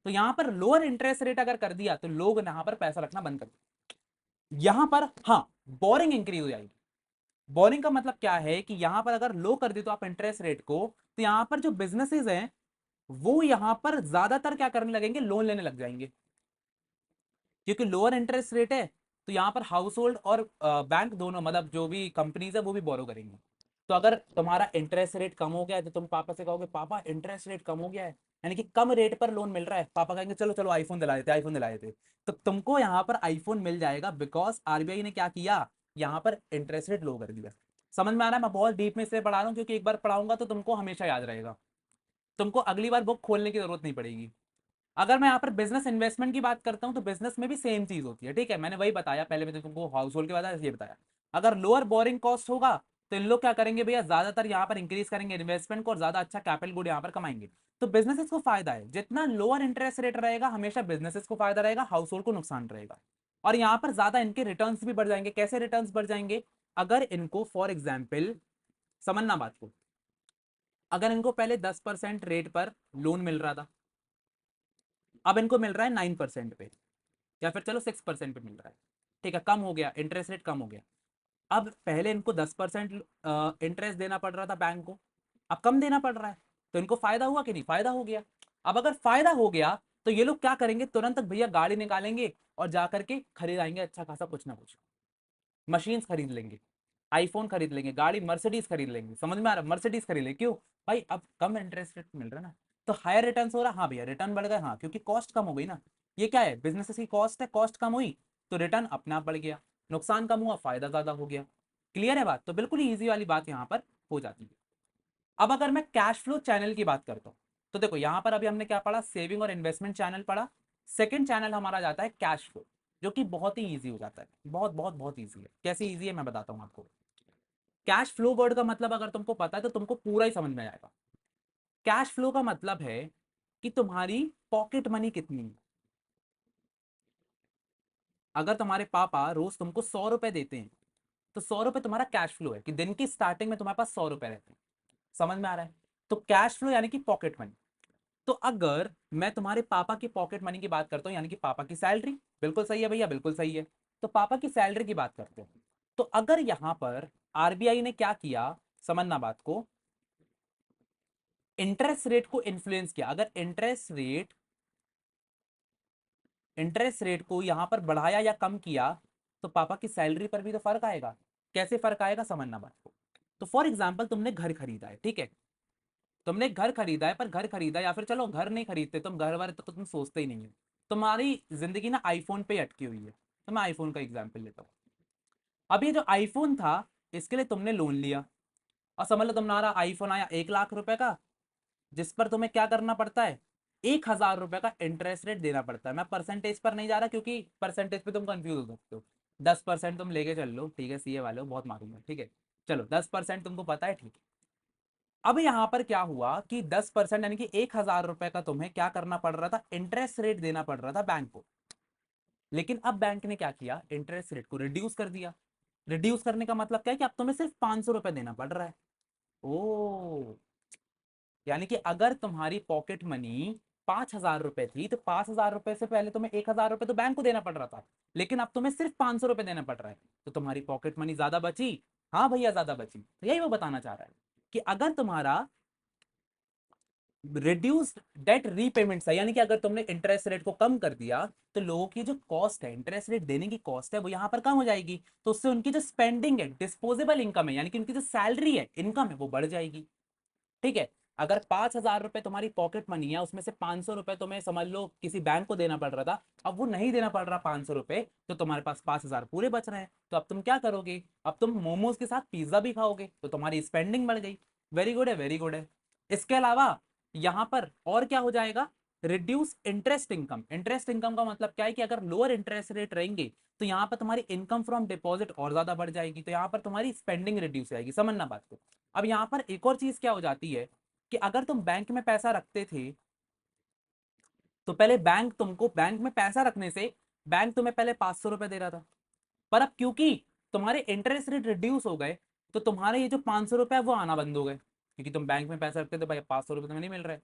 तो यहां पर लोअर इंटरेस्ट रेट अगर कर दिया तो लोग यहां पर पैसा रखना बंद कर दिया। यहां पर हाँ, बोरिंग इंक्रीज हो जाएगी। बोरिंग का मतलब क्या है कि यहां पर अगर लो कर दी तो आप इंटरेस्ट रेट को, तो यहां पर जो बिजनेसेस हैं वो यहां पर ज्यादातर क्या करने लगेंगे, लोन लेने लग जाएंगे। क्योंकि लोअर इंटरेस्ट रेट है तो यहाँ पर हाउस होल्ड और बैंक दोनों, मतलब जो भी कंपनीज है वो भी बोरो करेंगे। तो अगर तुम्हारा इंटरेस्ट रेट कम हो गया है तो तुम पापा से कहोगे पापा इंटरेस्ट रेट कम हो गया है, यानी कि कम रेट पर लोन मिल रहा है, पापा कहेंगे चलो चलो आईफोन दिला देते, आईफोन दिला देते। तो तुमको यहाँ पर आईफोन मिल जाएगा, बिकॉज आरबीआई ने क्या किया, यहाँ पर इंटरेस्ट रेट लो कर दिया। समझ में आ रहा है? मैं बहुत डीप में इसलिए पढ़ा रहा हूँ क्योंकि एक बार पढ़ाऊंगा तो तुमको हमेशा याद रहेगा, तुमको अगली बार बुक खोलने की जरूरत नहीं पड़ेगी। अगर मैं यहाँ पर बिजनेस इन्वेस्टमेंट की बात करता हूँ तो बिजनेस में भी सेम चीज होती है, ठीक है। मैंने वही बताया पहले, मैंने तुमको हाउस होल्ड के बाद ये बताया। अगर लोअर बोरिंग कॉस्ट होगा तो इन लोग क्या करेंगे भैया, ज्यादातर यहाँ पर इंक्रीज करेंगे इन्वेस्टमेंट को और ज्यादा अच्छा कैपिटल गुड यहाँ पर कमाएंगे। तो बिजनेसेस को फायदा है, जितना लोअर इंटरेस्ट रेट रहेगा हमेशा बिजनेसेस को फायदा रहेगा, हाउस होल्ड को नुकसान रहेगा। और यहाँ पर ज्यादा इनके रिटर्न्स भी बढ़ जाएंगे। कैसे रिटर्न्स बढ़ जाएंगे, अगर इनको फॉर एग्जाम्पल, समझना बात को, अगर इनको पहले 10% रेट पर लोन मिल रहा था, अब इनको मिल रहा है 9% पे, या फिर चलो 6% पे मिल रहा है, ठीक है, कम हो गया, इंटरेस्ट रेट कम हो गया। अब पहले इनको 10% इंटरेस्ट देना पड़ रहा था बैंक को, अब कम देना पड़ रहा है, तो इनको फायदा हुआ कि नहीं, फायदा हो गया। अब अगर फायदा हो गया तो ये लोग क्या करेंगे, तुरंत भैया गाड़ी निकालेंगे और जाकर के खरीद आएंगे अच्छा खासा कुछ ना कुछ, मशीन खरीद लेंगे, आईफोन खरीद लेंगे, गाड़ी मर्सिडीज खरीद लेंगे। समझ में आ रहा है? मर्सिडीज खरीद लेंगे, क्यों भाई, अब कम इंटरेस्ट रेट मिल रहा है ना, तो हायर रिटर्न हो रहा है। हाँ भैया रिटर्न बढ़ गए, हाँ, क्योंकि कॉस्ट कम हो गई ना। ये क्या है, बिजनेस की कॉस्ट है, कॉस्ट कम हुई तो रिटर्न अपने आप बढ़ गया, नुकसान कम हुआ फायदा ज्यादा हो गया। क्लियर है बात? तो बिल्कुल ही ईजी वाली बात यहाँ पर हो जाती है। अब अगर मैं कैश फ्लो चैनल की बात करता हूँ तो देखो यहाँ पर अभी हमने क्या पढ़ा, सेविंग और इन्वेस्टमेंट चैनल पढ़ा। सेकंड चैनल हमारा जाता है कैश फ्लो, जो कि बहुत ही ईजी हो जाता है, बहुत बहुत बहुत ईजी है। कैसे ईजी है मैं बताता हूँ आपको। कैश फ्लो वर्ड का मतलब अगर तुमको पता है तो तुमको पूरा ही समझ में आएगा। कैश फ्लो का मतलब है कि तुम्हारी पॉकेट मनी कितनी है। अगर तुम्हारे पापा रोज तुमको 100 रुपए देते हैं तो 100 रुपए तुम्हारा कैश फ्लो है, कि दिन की स्टार्टिंग में तुम्हारे पास 100 रुपए रहते हैं। समझ में आ रहा है? तो कैश फ्लो यानी कि पॉकेट मनी। तो अगर मैं तुम्हारे पापा की पॉकेट मनी की बात करता हूँ, यानी कि पापा की सैलरी, बिल्कुल सही है भैया, बिल्कुल सही है। तो पापा की सैलरी की बात करते हैं, तो अगर यहां पर आरबीआई ने क्या किया, समझना बात को, इंटरेस्ट रेट को इन्फ्लुएंस किया। अगर इंटरेस्ट रेट को यहां पर बढ़ाया या कम किया तो पापा की सैलरी पर भी तो फर्क आएगा। कैसे फर्क आएगा, समझना बात को। तो फॉर एग्जाम्पल तुमने घर खरीदा है, ठीक है, तुमने घर खरीदा है, पर घर खरीदा या फिर चलो घर नहीं खरीदते तुम, घर वाले तो तुम सोचते ही नहीं है। तुम्हारी जिंदगी ना आईफोन पे अटकी हुई है, तो मैं आईफोन का एग्जाम्पल लेता हूँ। अब ये जो आईफोन था इसके लिए तुमने लोन लिया, और समझ लो तुम्हारा आईफोन आया 1 लाख रुपए का, जिस पर तुम्हें क्या करना पड़ता है, 1,000 रुपए का इंटरेस्ट रेट देना पड़ता है। मैं परसेंटेज पर नहीं जा रहा क्योंकि परसेंटेज पे तुम कंफ्यूज हो सकते हो। 10% तुम लेके चल लो, ठीक है, सीए वाले हो बहुत मालूम है, ठीक है, चलो 10% तुमको पता है, ठीक है। अब यहां पर क्या हुआ कि 10% यानी कि 1,000 रुपए का तुम्हें क्या करना पड़ रहा था, इंटरेस्ट रेट देना पड़ रहा था बैंक को। लेकिन अब बैंक ने क्या किया, इंटरेस्ट रेट को रिड्यूस कर दिया। रिड्यूस करने का मतलब क्या है कि अब तुम्हें सिर्फ 500 रुपए देना पड़ रहा है। ओ, यानी कि अगर तुम्हारी पॉकेट मनी 5,000 रुपए थी तो 5,000 रुपए से पहले तुम्हें 1,000 रुपए तो बैंक को देना पड़ रहा था, लेकिन अब तुम्हें सिर्फ 500 रुपए देना पड़ रहा है, तो तुम्हारी पॉकेट मनी ज्यादा बची। हाँ भैया ज्यादा बची, तो यही वो बताना चाह रहा है कि अगर तुम्हारा रिड्यूस डेट रीपेमेंट है, यानी कि अगर तुमने इंटरेस्ट रेट को कम कर दिया तो लोगों की जो कॉस्ट है, इंटरेस्ट रेट देने की कॉस्ट है, वो यहाँ पर कम हो जाएगी। तो उससे उनकी जो स्पेंडिंग है, डिस्पोजेबल इनकम है, यानी कि उनकी जो सैलरी है, इनकम है, वो बढ़ जाएगी। ठीक है। अगर 5,000 रुपए तुम्हारी पॉकेट मनी है, उसमें से 500 रुपए तुम्हें समझ लो किसी बैंक को देना पड़ रहा था, अब वो नहीं देना पड़ रहा 500 रुपए, तो तुम्हारे पास 5,000 पूरे बच रहे हैं। तो अब तुम क्या करोगे? अब तुम मोमोज के साथ पिज्जा भी खाओगे, तो तुम्हारी स्पेंडिंग बढ़ गई। वेरी गुड है, वेरी गुड है। इसके अलावा यहाँ पर और क्या हो जाएगा? Reduce interest income. Interest income का मतलब क्या है कि अगर लोअर इंटरेस्ट रेट रहेंगे तो यहाँ पर तुम्हारी इनकम फ्रॉम डिपॉजिट और ज्यादा बढ़ जाएगी, तो यहाँ पर तुम्हारी स्पेंडिंग रिड्यूस जाएगी। समझना बात को। अब यहाँ पर एक और चीज क्या हो जाती है कि अगर तुम बैंक में पैसा रखते थे तो पहले बैंक में पैसा रखने से बैंक तुम्हें पहले 500 रुपए दे रहा था, पर अब क्योंकि तुम्हारे इंटरेस्ट रेट रिड्यूस हो गए तो तुम्हारे ये जो 500 रुपए है वो आना बंद हो गए, क्योंकि तुम बैंक में पैसा रखते थे भाई, 500 रुपए तुम्हें नहीं मिल रहा है।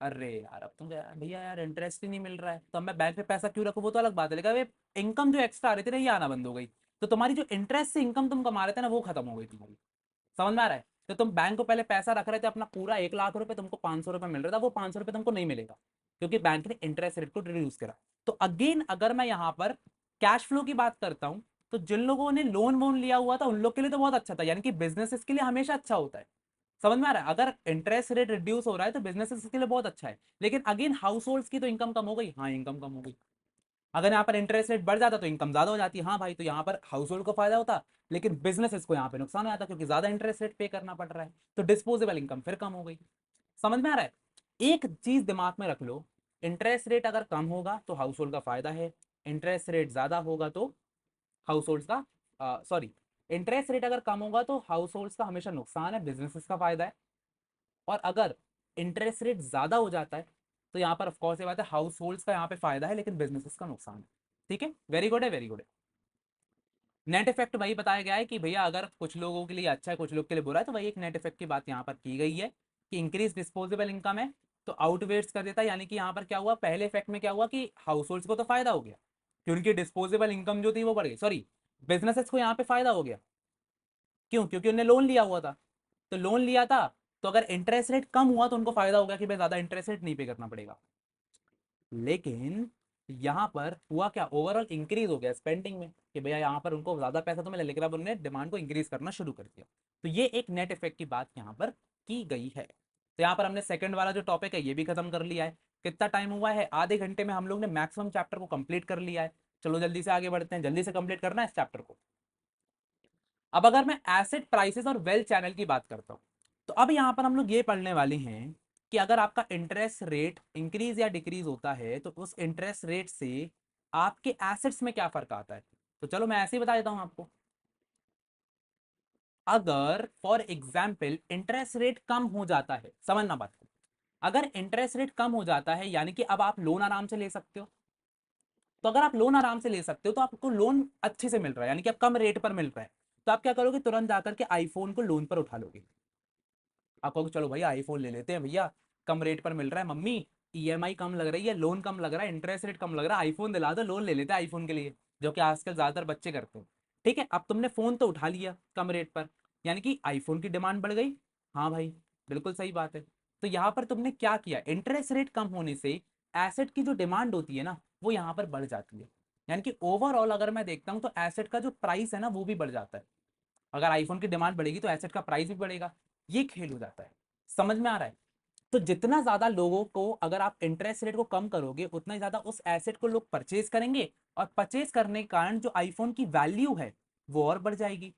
अरे यार, अब तुम भैया यार इंटरेस्ट ही नहीं मिल रहा है, तो अब मैं बैंक में पैसा क्यों रखूं? वो तो अलग बात है, लेकिन इनकम जो एक्स्ट्रा आ रही थी ना, ये आना बंद हो गई। तो तुम्हारी जो इंटरेस्ट से इनकम तुम कमा रहे थे ना, वो खत्म हो गई तुम्हारी। समझ में आ रहा है? तो तुम बैंक को पहले पैसा रख रहे थे अपना पूरा 1 लाख रुपए, तुमको 500 रुपए मिल रहा था, वो 500 रुपए तुमको नहीं मिलेगा, क्योंकि बैंक ने इंटरेस्ट रेट को रिड्यूस करा। तो अगेन अगर मैं यहाँ पर कैश फ्लो की बात करता हूँ, तो जिन लोगों ने लोन वोन लिया हुआ था उन लोग के लिए तो बहुत अच्छा था, यानी कि बिजनेसेस के लिए हमेशा अच्छा होता है। समझ में आ रहा है? अगर इंटरेस्ट रेट रिड्यूस हो रहा है तो बिजनेसेस के लिए बहुत अच्छा है, लेकिन अगेन हाउस होल्ड की तो इनकम कम हो गई। हाँ, इनकम कम हो गई। अगर यहाँ पर इंटरेस्ट रेट बढ़ जाता तो इनकम ज्यादा हो जाती। हाँ भाई, तो यहाँ पर हाउस होल्ड को फायदा होता, लेकिन बिजनेसेस को यहाँ पे नुकसान हो जाता, क्योंकि ज्यादा इंटरेस्ट रेट पे करना पड़ रहा है, तो डिस्पोजेबल इनकम फिर कम हो गई। समझ में आ रहा है? एक चीज दिमाग में रख लो, इंटरेस्ट रेट अगर कम होगा तो हाउस होल्ड का फायदा है, इंटरेस्ट रेट ज्यादा होगा तो हाउस होल्ड का सॉरी, इंटरेस्ट रेट अगर कम होगा तो हाउस होल्ड का हमेशा नुकसान है, बिजनेसेस का फायदा है। और अगर इंटरेस्ट रेट ज्यादा हो जाता है तो यहाँ पर ऑफकोर्स ये बात है, हाउस होल्ड का यहाँ पे फायदा है, लेकिन बिजनेसेस का नुकसान है। ठीक है, वेरी गुड है, वेरी गुड है। नेट इफेक्ट वही बताया गया है कि भैया अगर कुछ लोगों के लिए अच्छा है, कुछ लोग के लिए बुरा है, तो वही एक नेट इफेक्ट की बात यहाँ पर की गई है कि इंक्रीज डिस्पोजेबल इनकम है तो आउटवेट्स कर देता है, यानी कि यहाँ पर क्या हुआ, पहले इफेक्ट में क्या हुआ कि हाउस होल्ड को तो फायदा हो गया कि उनकी डिस्पोजेबल इनकम जो थी वो बढ़ गई, सॉरी, बिजनेसेस को यहाँ पे फायदा हो गया। क्यों? क्योंकि उन्होंने लोन लिया हुआ था। तो लोन लिया था, तो अगर इंटरेस्ट रेट कम हुआ तो उनको फायदा हो गया कि भाई ज्यादा इंटरेस्ट रेट नहीं पे करना पड़ेगा। लेकिन यहाँ पर हुआ क्या, ओवरऑल इंक्रीज हो गया स्पेंडिंग में कि भैया यहाँ पर उनको ज्यादा पैसा तो मिला, लेकिन अब उन्होंने डिमांड को इंक्रीज करना शुरू कर दिया। तो ये एक नेट इफेक्ट की बात यहाँ पर की गई है। तो यहाँ पर हमने सेकंड वाला जो टॉपिक है ये भी खत्म कर लिया है। कितना टाइम हुआ है? आधे घंटे में हम लोग ने मैक्सिमम चैप्टर को कंप्लीट कर लिया है। चलो जल्दी से आगे बढ़ते हैं, जल्दी से कंप्लीट करना है इस चैप्टर को। अब अगर मैं एसेट प्राइसेस और वेल्थ चैनल की बात करता हूं, तो अब यहां पर हम लोग ये पढ़ने वाले हैं कि अगर आपका इंटरेस्ट रेट इंक्रीज या डिक्रीज होता है तो उस इंटरेस्ट रेट से आपके एसेट्स में क्या फर्क आता है। तो चलो मैं ऐसे ही बता देता हूं आपको। अगर फॉर एग्जाम्पल इंटरेस्ट रेट कम हो जाता है, समझना बात को, अगर इंटरेस्ट रेट कम हो जाता है यानी कि अब आप लोन आराम से ले सकते हो। तो अगर आप लोन आराम से ले सकते हो तो आपको लोन अच्छे से मिल रहा है, यानी कि आप कम रेट पर मिल रहा है, तो आप क्या करोगे? तुरंत जाकर के आईफोन को लोन पर उठा लोगे। आप कहोगे चलो भैया आईफोन ले लेते हैं, भैया कम रेट पर मिल रहा है, मम्मी ईएमआई कम लग रही है, लोन कम लग रहा है, इंटरेस्ट रेट कम लग रहा है, आईफोन दिला दो, लोन ले लेते हैं आईफोन के लिए, जो कि आजकल ज्यादातर बच्चे करते हैं। ठीक है, अब तुमने फोन तो उठा लिया कम रेट पर, यानी कि आईफोन की डिमांड बढ़ गई। हाँ भाई, बिल्कुल सही बात है। तो यहाँ पर तुमने क्या किया, इंटरेस्ट रेट कम होने से एसेट की जो डिमांड होती है ना, वो यहाँ पर बढ़ जाती है, यानी कि ओवरऑल अगर मैं देखता हूँ तो एसेट का जो प्राइस है ना वो भी बढ़ जाता है। अगर आईफोन की डिमांड बढ़ेगी तो एसेट का प्राइस भी बढ़ेगा। ये खेल हो जाता है। समझ में आ रहा है? तो जितना ज्यादा लोगों को अगर आप इंटरेस्ट रेट को कम करोगे उतना ही ज्यादा उस एसेट को लोग परचेज करेंगे, और परचेज करने के कारण जो आईफोन की वैल्यू है वो और बढ़ जाएगी।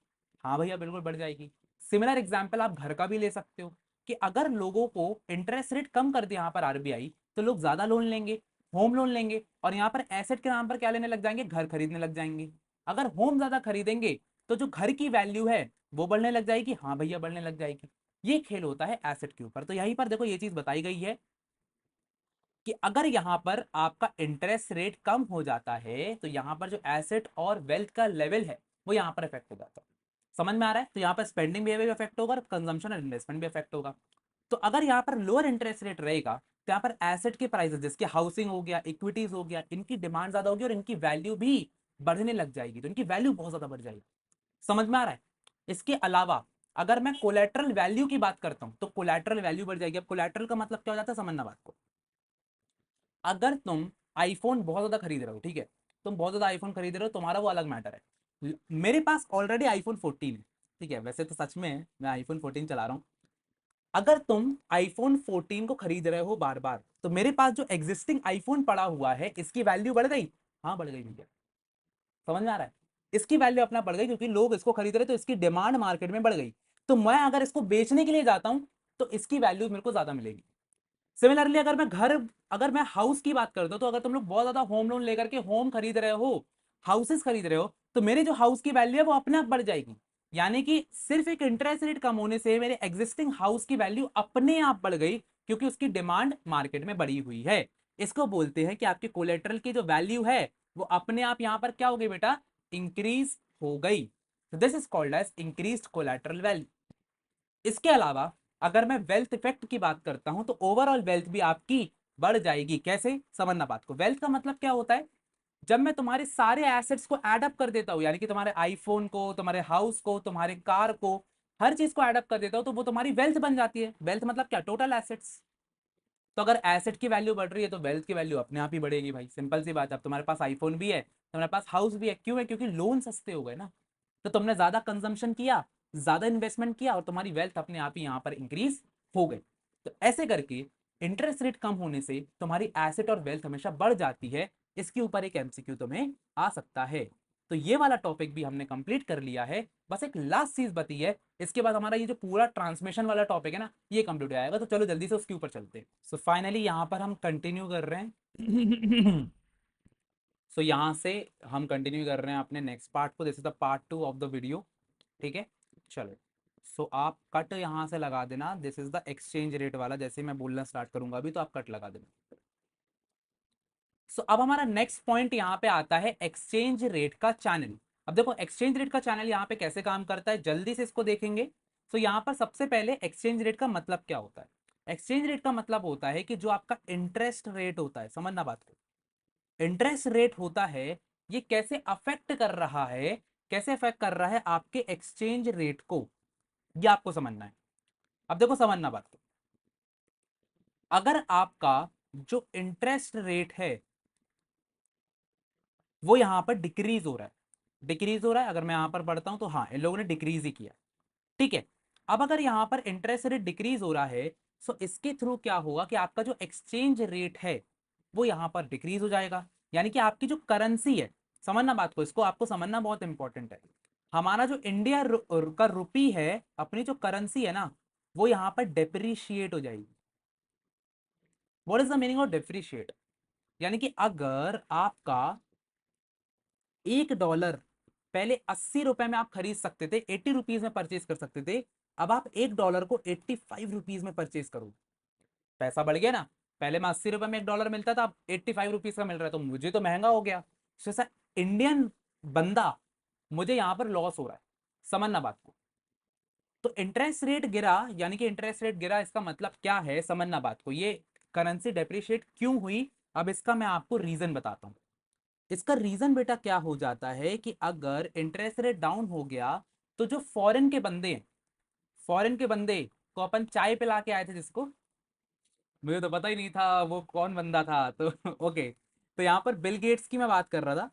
हाँ भैया, बिल्कुल बढ़ जाएगी। सिमिलर एग्जाम्पल आप घर का भी ले सकते हो कि अगर लोगों को इंटरेस्ट रेट कम कर दे यहाँ पर आरबीआई, तो लोग ज्यादा लोन लेंगे, होम लोन लेंगे, और यहाँ पर एसेट के नाम पर क्या लेने लग जाएंगे? घर खरीदने लग जाएंगे। अगर होम ज्यादा खरीदेंगे तो जो घर की वैल्यू है वो बढ़ने लग जाएगी। हाँ भैया, बढ़ने लग जाएगी। ये खेल होता है एसेट के ऊपर। तो यहीं पर देखो ये चीज बताई गई है कि अगर यहां पर आपका इंटरेस्ट रेट कम हो जाता है तो यहां पर जो एसेट और वेल्थ का लेवल है वो यहां पर इफेक्ट हो जाता है। समझ में आ रहा है? तो यहां पर स्पेंडिंग बिहेवियर भी इफेक्ट होगा और कंजम्पशन और इन्वेस्टमेंट भी इफेक्ट होगा। तो अगर यहाँ पर लोअर इंटरेस्ट रेट रहेगा तो यहाँ पर एसेट के प्राइसेस, जैसे हाउसिंग हो गया, इक्विटीज हो गया, इनकी डिमांड ज्यादा होगी और इनकी वैल्यू भी बढ़ने लग जाएगी, तो इनकी वैल्यू बहुत ज्यादा बढ़ जाएगी। समझ में आ रहा है? इसके अलावा अगर मैं कोलेट्रल वैल्यू की बात करता हूं तो कोलेट्रल वैल्यू बढ़ जाएगी। अब कोलेट्रल का मतलब क्या हो जाता है, समझना बात को। अगर तुम आईफोन बहुत ज्यादा खरीद रहे हो, ठीक है, तुम बहुत ज्यादा आईफोन खरीद रहे हो, तुम्हारा वो अलग मैटर है। मेरे पास ऑलरेडी आईफोन 14 है, ठीक है, वैसे तो सच में मैं आईफोन 14 चला रहा हूँ। अगर तुम आईफोन 14 को खरीद रहे हो बार बार, तो मेरे पास जो एग्जिस्टिंग आईफोन पड़ा हुआ है इसकी वैल्यू बढ़ गई। हाँ बढ़ गई भैया, समझ में आ रहा है। इसकी वैल्यू अपना बढ़ गई क्योंकि लोग इसको खरीद रहे, तो इसकी डिमांड मार्केट में बढ़ गई। तो मैं अगर इसको बेचने के लिए जाता हूं तो इसकी वैल्यू मेरे को ज्यादा मिलेगी। सिमिलरली अगर मैं हाउस की बात करता हूं, तो अगर तुम लोग बहुत ज्यादा होम लोन लेकर के होम खरीद रहे हो, हाउसेस खरीद रहे हो, तो मेरे जो हाउस की वैल्यू है वो अपने आप बढ़ जाएगी। यानी कि सिर्फ एक इंटरेस्ट रेट कम होने से मेरे एग्जिस्टिंग हाउस की वैल्यू अपने आप बढ़ गई, क्योंकि उसकी डिमांड मार्केट में बढ़ी हुई है। इसको बोलते हैं कि आपके कोलेटरल की जो वैल्यू है वो अपने आप यहां पर क्या हो गई बेटा, इंक्रीज हो गई। This is called as increased collateral value. इसके अलावा अगर मैं वेल्थ इफेक्ट की बात करता हूं, तो ओवरऑल वेल्थ भी आपकी बढ़ जाएगी। कैसे, समझना बात को। वेल्थ का मतलब क्या होता है, जब मैं तुम्हारे सारे एसेट्स को एड अप कर देता हूं, यानी कि तुम्हारे आईफोन को, तुम्हारे हाउस को, तुम्हारे कार को, हर चीज को एड अप कर देता हूं, तो वो तुम्हारी वेल्थ बन जाती है। वेल्थ मतलब क्या, टोटल एसेट्स। तो अगर एसेट की वैल्यू बढ़ रही है तो वेल्थ की वैल्यू अपने आप ही बढ़ेगी भाई, सिंपल सी बात है। अब तुम्हारे पास आईफोन भी है, तुम्हारे पास हाउस भी है, क्यों है, क्योंकि लोन सस्ते हो गए ना। तो तुमने ज्यादा कंजम्पशन किया, ज्यादा इन्वेस्टमेंट किया, और तुम्हारी वेल्थ अपने आप ही यहाँ पर इंक्रीज हो गई। तो ऐसे करके इंटरेस्ट रेट कम होने से तुम्हारी एसेट और वेल्थ हमेशा बढ़ जाती है। इसके ऊपर एक एमसीक्यू तुम्हें आ सकता है। तो ये वाला टॉपिक भी हमने कंप्लीट कर लिया है। बस एक लास्ट चीज बची है, इसके बाद हमारा ये जो पूरा ट्रांसमिशन वाला टॉपिक है ना, ये कंप्लीट हो जाएगा। तो चलो जल्दी से उसके ऊपर चलते हैं। सो फाइनली यहाँ पर हम कंटिन्यू कर रहे हैं। सो यहाँ से हम कंटिन्यू कर रहे हैं अपने नेक्स्ट पार्ट को। This is the part 2 of the video, ठीक है। चलो, सो आप कट यहाँ से लगा देना। This is the exchange rate वाला, जैसे मैं बोलना स्टार्ट करूंगा अभी, तो आप कट लगा देना। सो अब हमारा नेक्स्ट पॉइंट यहाँ पे आता है एक्सचेंज रेट का चैनल। अब देखो एक्सचेंज रेट का चैनल यहाँ पे कैसे काम करता है, जल्दी से इसको देखेंगे। सो यहाँ पर सबसे पहले एक्सचेंज रेट का मतलब क्या होता है। एक्सचेंज रेट का मतलब होता है कि जो आपका इंटरेस्ट रेट होता है, समझना बात को, इंटरेस्ट रेट होता है, ये कैसे अफेक्ट कर रहा है, कैसे अफेक्ट कर रहा है आपके एक्सचेंज रेट को, ये आपको समझना है। अब देखो समझना बात को, अगर आपका जो इंटरेस्ट रेट है वो यहां पर डिक्रीज हो रहा है, डिक्रीज हो रहा है, अगर मैं यहां पर बढ़ता हूं तो हाँ, इन लोगों ने डिक्रीज ही किया, ठीक है। अब अगर यहां पर इंटरेस्ट रेट डिक्रीज हो रहा है, सो इसके थ्रू क्या होगा कि आपका जो एक्सचेंज रेट है वो यहां पर डिक्रीज हो जाएगा। यानी कि आपकी जो करेंसी है, समझना बात को, इसको आपको समझना बहुत इंपॉर्टेंट है। हमारा जो का रुपी है, अपनी जो करेंसी है ना, वो यहां पर डेप्रिशिएट हो जाएगी। What is the meaning of depreciate, यानी कि अगर आपका $1 पहले 80 रुपए में आप खरीद सकते थे, 80 रुपीज में परचेज कर सकते थे, अब आप $1 को 85 रुपीज में परचेज करो, पैसा बढ़ गया ना। पहले मैं 80 रुपए में $1 मिलता था, अब 85 रुपीज का मिल रहा है, तो मुझे तो महंगा हो गया। जैसा इंडियन बंदा, मुझे यहां पर लॉस हो रहा है, समझना बात को। तो इंटरेस्ट रेट गिरा, यानी कि इंटरेस्ट रेट गिरा, इसका मतलब क्या है, समझना बात को। ये करेंसी डेप्रिशिएट क्यों हुई, अब इसका मैं आपको रीजन बताता हूं। इसका रीजन बेटा क्या हो जाता है कि अगर इंटरेस्ट रेट डाउन हो गया, तो जो फॉरेन के बंदे हैं, फॉरेन के बंदे को अपन चाय पिला के आए थे, जिसको मुझे तो पता ही नहीं था वो कौन बंदा था, तो ओके। तो यहाँ पर बिल गेट्स की मैं बात कर रहा था।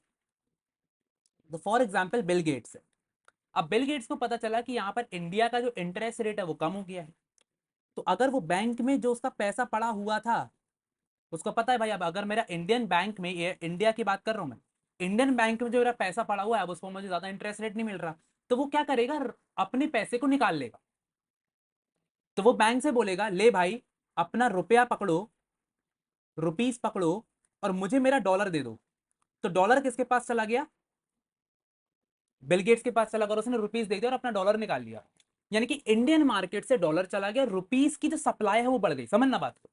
तो फॉर एग्जाम्पल बिल गेट्स है। अब बिल गेट्स को पता चला कि यहाँ पर इंडिया का जो इंटरेस्ट रेट है वो कम हो गया है। तो अगर वो बैंक में जो उसका पैसा पड़ा हुआ था, उसको पता है भाई, अब अगर मेरा इंडियन बैंक में, ये इंडिया की बात कर रहा हूं मैं, इंडियन बैंक में जो मेरा पैसा पड़ा हुआ है, अब उसको मुझे ज्यादा इंटरेस्ट रेट नहीं मिल रहा, तो वो क्या करेगा, अपने पैसे को निकाल लेगा। तो वो बैंक से बोलेगा, ले भाई अपना रुपया पकड़ो, रुपीस पकड़ो, और मुझे मेरा डॉलर दे दो। तो डॉलर किसके पास चला गया, बिल गेट्स के पास चला गया, और उसने रुपीस दे दिया और अपना डॉलर निकाल लिया। यानी कि इंडियन मार्केट से डॉलर चला गया, रुपीस की जो सप्लाई है वो बढ़ गई, समझना बात को।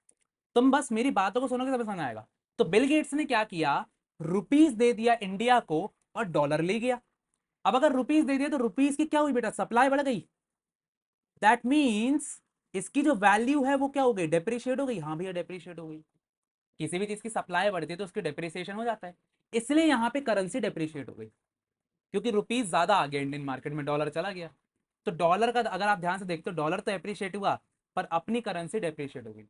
तुम बस मेरी बातों को सुनोगे तब समझ आएगा। तो बिल गेट्स ने क्या किया, रुपीस दे दिया इंडिया को और डॉलर ले गया। अब अगर रुपीस दे दिया तो रुपीस की क्या हुई बेटा, सप्लाई बढ़ गई। दैट मीन्स इसकी जो वैल्यू है वो क्या हो गई, डेप्रिशिएट हो गई। हाँ भैया डेप्रिशिएट हो गई। किसी भी चीज की सप्लाई बढ़ती है तो उसकी डेप्रिसिएशन हो जाता है। इसलिए यहाँ पे करेंसी डेप्रिशिएट हो गई, क्योंकि रुपीस ज्यादा आ गया इंडियन मार्केट में, डॉलर चला गया। तो डॉलर का अगर आप ध्यान से देखते हो, डॉलर तो एप्रिशिएट हुआ पर अपनी करेंसी डेप्रिशिएट हो गई।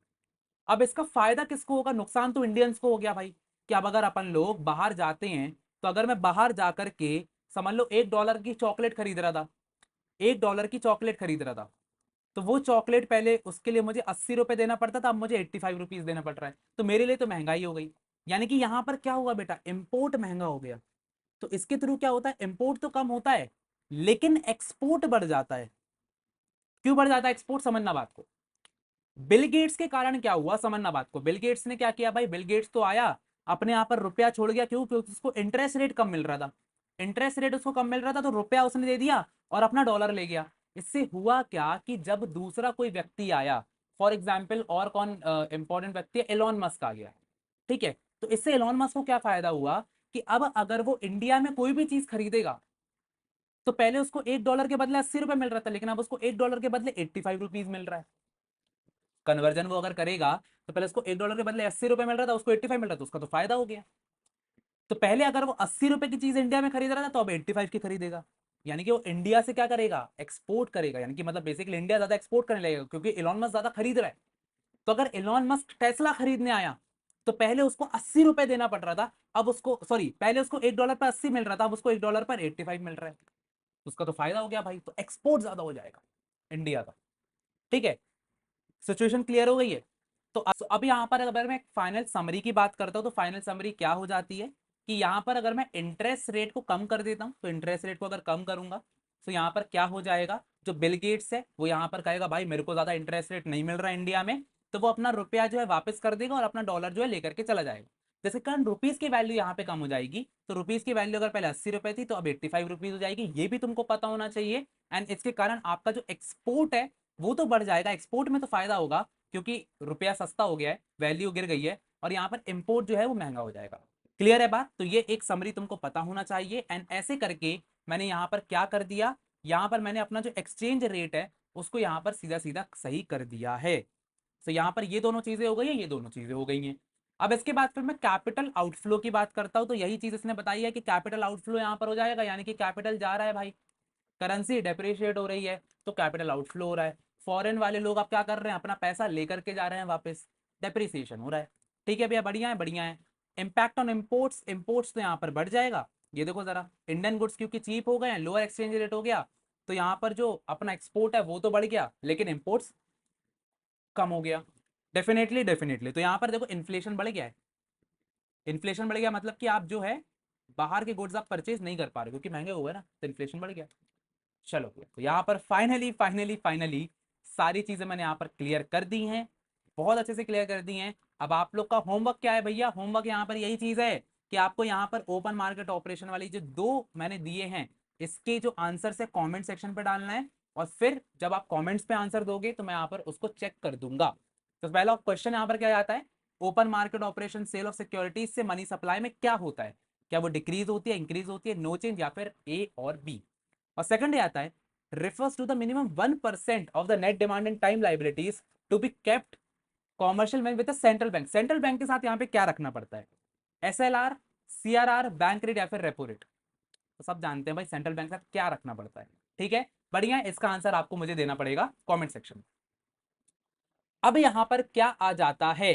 अब इसका फायदा किसको होगा? नुकसान तो इंडियंस को हो गया भाई, कि अब अगर अपन लोग बाहर जाते हैं, तो अगर मैं बाहर जाकर के समझ लो $1 की चॉकलेट खरीद रहा था, $1 की चॉकलेट खरीद रहा था, तो वो चॉकलेट पहले उसके लिए मुझे ₹80 देना पड़ता था, अब मुझे ₹85 देना पड़ रहा है, तो मेरे लिए तो महंगाई हो गई। यानी कि यहां पर क्या हुआ बेटा, इंपोर्ट महंगा हो गया। तो इसके थ्रू क्या होता है, इंपोर्ट तो कम होता है लेकिन एक्सपोर्ट बढ़ जाता है। क्यों बढ़ जाता है एक्सपोर्ट, समझना बात को। बिल गेट्स के कारण क्या हुआ, समझना बात को। बिल गेट्स ने क्या किया भाई, बिल गेट्स तो आया अपने यहाँ पर रुपया छोड़ गया, क्यों? क्योंकि उसको इंटरेस्ट रेट कम मिल रहा था। इंटरेस्ट रेट उसको कम मिल रहा था तो रुपया उसने दे दिया और अपना डॉलर ले गया। इससे हुआ क्या कि जब दूसरा कोई व्यक्ति आया, फॉर एग्जाम्पल और कौन इंपॉर्टेंट व्यक्ति है, एलॉन मस्क आ गया, ठीक है। तो इससे एलॉन मस्क को क्या फायदा हुआ कि अब अगर वो इंडिया में कोई भी चीज खरीदेगा, तो पहले उसको $1 के बदले ₹80 मिल रहा था, लेकिन अब उसको $1 के बदले ₹85 मिल रहा है। कन्वर्जन वो अगर करेगा तो पहले उसको $1 के बदले ₹80 मिल रहा था, उसको 85 मिल रहा था, उसका तो फायदा हो गया। तो पहले अगर वो ₹80 की चीज इंडिया में खरीद रहा था, तो अब 85 की खरीदेगा। यानी कि वो इंडिया से क्या करेगा, एक्सपोर्ट करेगा। यानी कि मतलब बेसिकली इंडिया ज्यादा एक्सपोर्ट करने लगेगा, क्योंकि इलॉन मस्क ज्यादा खरीद रहा है। तो अगर इलॉन मस्क टेस्ला खरीदने आया, तो पहले उसको ₹80 देना पड़ रहा था, अब उसको सॉरी पहले उसको $1 पर 80 मिल रहा था, अब उसको $1 पर 85 मिल रहा है। तो उसका तो फायदा हो गया भाई, तो एक्सपोर्ट ज्यादा हो जाएगा इंडिया का। ठीक है, सिचुएशन क्लियर हो गई है। तो अब यहाँ पर अगर मैं फाइनल समरी की बात करता हूँ, तो फाइनल समरी क्या हो जाती है कि यहाँ पर अगर मैं इंटरेस्ट रेट को कम कर देता हूँ, तो इंटरेस्ट रेट को अगर कम करूंगा, तो यहाँ पर क्या हो जाएगा, जो बिल गेट्स है वो यहाँ पर कहेगा भाई मेरे को ज्यादा इंटरेस्ट रेट नहीं मिल रहा है इंडिया में, तो वो अपना रुपया जो है वापस कर देगा और अपना डॉलर जो है लेकर के चला जाएगा। जैसे कारण रुपीज की वैल्यू यहाँ पे कम हो जाएगी, तो रुपीज की वैल्यू अगर पहले ₹80 थी, तो अब ₹85 हो जाएगी। ये भी तुमको पता होना चाहिए। एंड इसके कारण आपका जो एक्सपोर्ट है वो तो बढ़ जाएगा, एक्सपोर्ट में तो फायदा होगा, क्योंकि रुपया सस्ता हो गया है, वैल्यू गिर गई है, और यहाँ पर इंपोर्ट जो है वो महंगा हो जाएगा। क्लियर है बात? तो ये एक समरी तुमको पता होना चाहिए। एंड ऐसे करके मैंने यहाँ पर क्या कर दिया, यहाँ पर मैंने अपना जो एक्सचेंज रेट है उसको यहाँ पर सीधा सीधा सही कर दिया है। तो यहाँ पर ये दोनों चीजें हो गई हैं, ये दोनों चीजें हो गई हैं। अब इसके बाद फिर मैं कैपिटल आउटफ्लो की बात करता हूँ, तो यही चीज इसने बताई है कि कैपिटल आउटफ्लो यहाँ पर हो जाएगा, यानी कि कैपिटल जा रहा है भाई, करेंसी डेप्रिशिएट हो रही है, तो कैपिटल आउटफ्लो हो रहा है। फॉरेन वाले लोग अब क्या कर रहे हैं, अपना पैसा लेकर के जा रहे हैं वापस, डेप्रिसिएशन हो रहा है। ठीक है भैया, बढ़िया है बढ़िया है। इंपैक्ट ऑन इंपोर्ट्स, इंपोर्ट्स तो यहाँ पर बढ़ जाएगा। ये देखो जरा, इंडियन गुड्स क्योंकि चीप हो गए हैं, लोअर एक्सचेंज रेट हो गया, तो यहाँ पर जो अपना एक्सपोर्ट है वो तो बढ़ गया, लेकिन इंपोर्ट्स कम हो गया। डेफिनेटली डेफिनेटली, तो यहाँ पर देखो इन्फ्लेशन बढ़ गया है। इन्फ्लेशन बढ़ गया मतलब कि आप जो है बाहर के गुड्स आप परचेज नहीं कर पा रहे, क्योंकि महंगे हो गए ना, तो इन्फ्लेशन बढ़ गया। चलो भैया, तो यहाँ पर फाइनली फाइनली फाइनली सारी चीजें मैंने यहाँ पर क्लियर कर दी हैं, बहुत अच्छे से क्लियर कर दी हैं। अब आप लोग का होमवर्क क्या है भैया, होमवर्क यहाँ पर यही चीज है कि आपको यहाँ पर ओपन मार्केट ऑपरेशन वाली जो दो मैंने दिए हैं, इसके जो आंसर है कमेंट सेक्शन पे डालना है, और फिर जब आप कमेंट्स पे आंसर दोगे तो मैं यहाँ पर उसको चेक कर दूंगा। तो पहला क्वेश्चन यहाँ पर क्या आता है, open market operation sale of securities से मनी सप्लाई में क्या होता है, क्या वो डिक्रीज होती है, इंक्रीज होती है, नो चेंज, या फिर ए और बी। और सेकंड आता है, refers to the minimum 1% of the net demand and time liabilities to be kept commercial bank with a central bank। Central bank के साथ यहाँ पे क्या रखना पड़ता है, SLR, CRR, बैंक रेट या फिर रेपो रेट। तो सब जानते हैं भाई सेंट्रल बैंक के साथ क्या रखना पड़ता है। ठीक है, बढ़िया है, इसका आंसर आपको मुझे देना पड़ेगा कमेंट सेक्शन में। अब यहां पर क्या आ जाता है,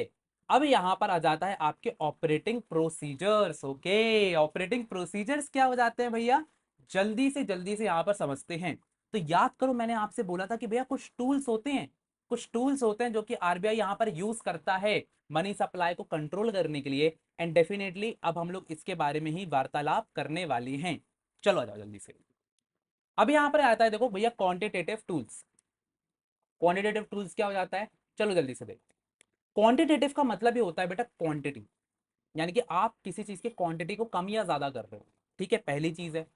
अब यहां पर आ जाता है आपके operating procedures. Okay, operating procedures क्या हो जाते हैं भैया, जल्दी से यहां पर समझते हैं। तो याद करो मैंने आपसे बोला था कि भैया कुछ टूल्स होते हैं, कुछ टूल्स होते हैं जो कि आरबीआई यहां पर यूज करता है मनी सप्लाई को कंट्रोल करने के लिए। एंड डेफिनेटली अब हम लोग इसके बारे में ही वार्तालाप करने वाले हैं। चलो आ जाओ जल्दी से। अब यहां पर आता है देखो भैया क्वांटिटेटिव टूल्स। क्वांटिटेटिव टूल्स क्या हो जाता है, चलो जल्दी से देखो। क्वांटिटेटिव का मतलब ही होता है बेटा क्वांटिटी, यानी कि आप किसी चीज की क्वांटिटी को कम या ज्यादा कर रहे हो। ठीक है, पहली चीज है।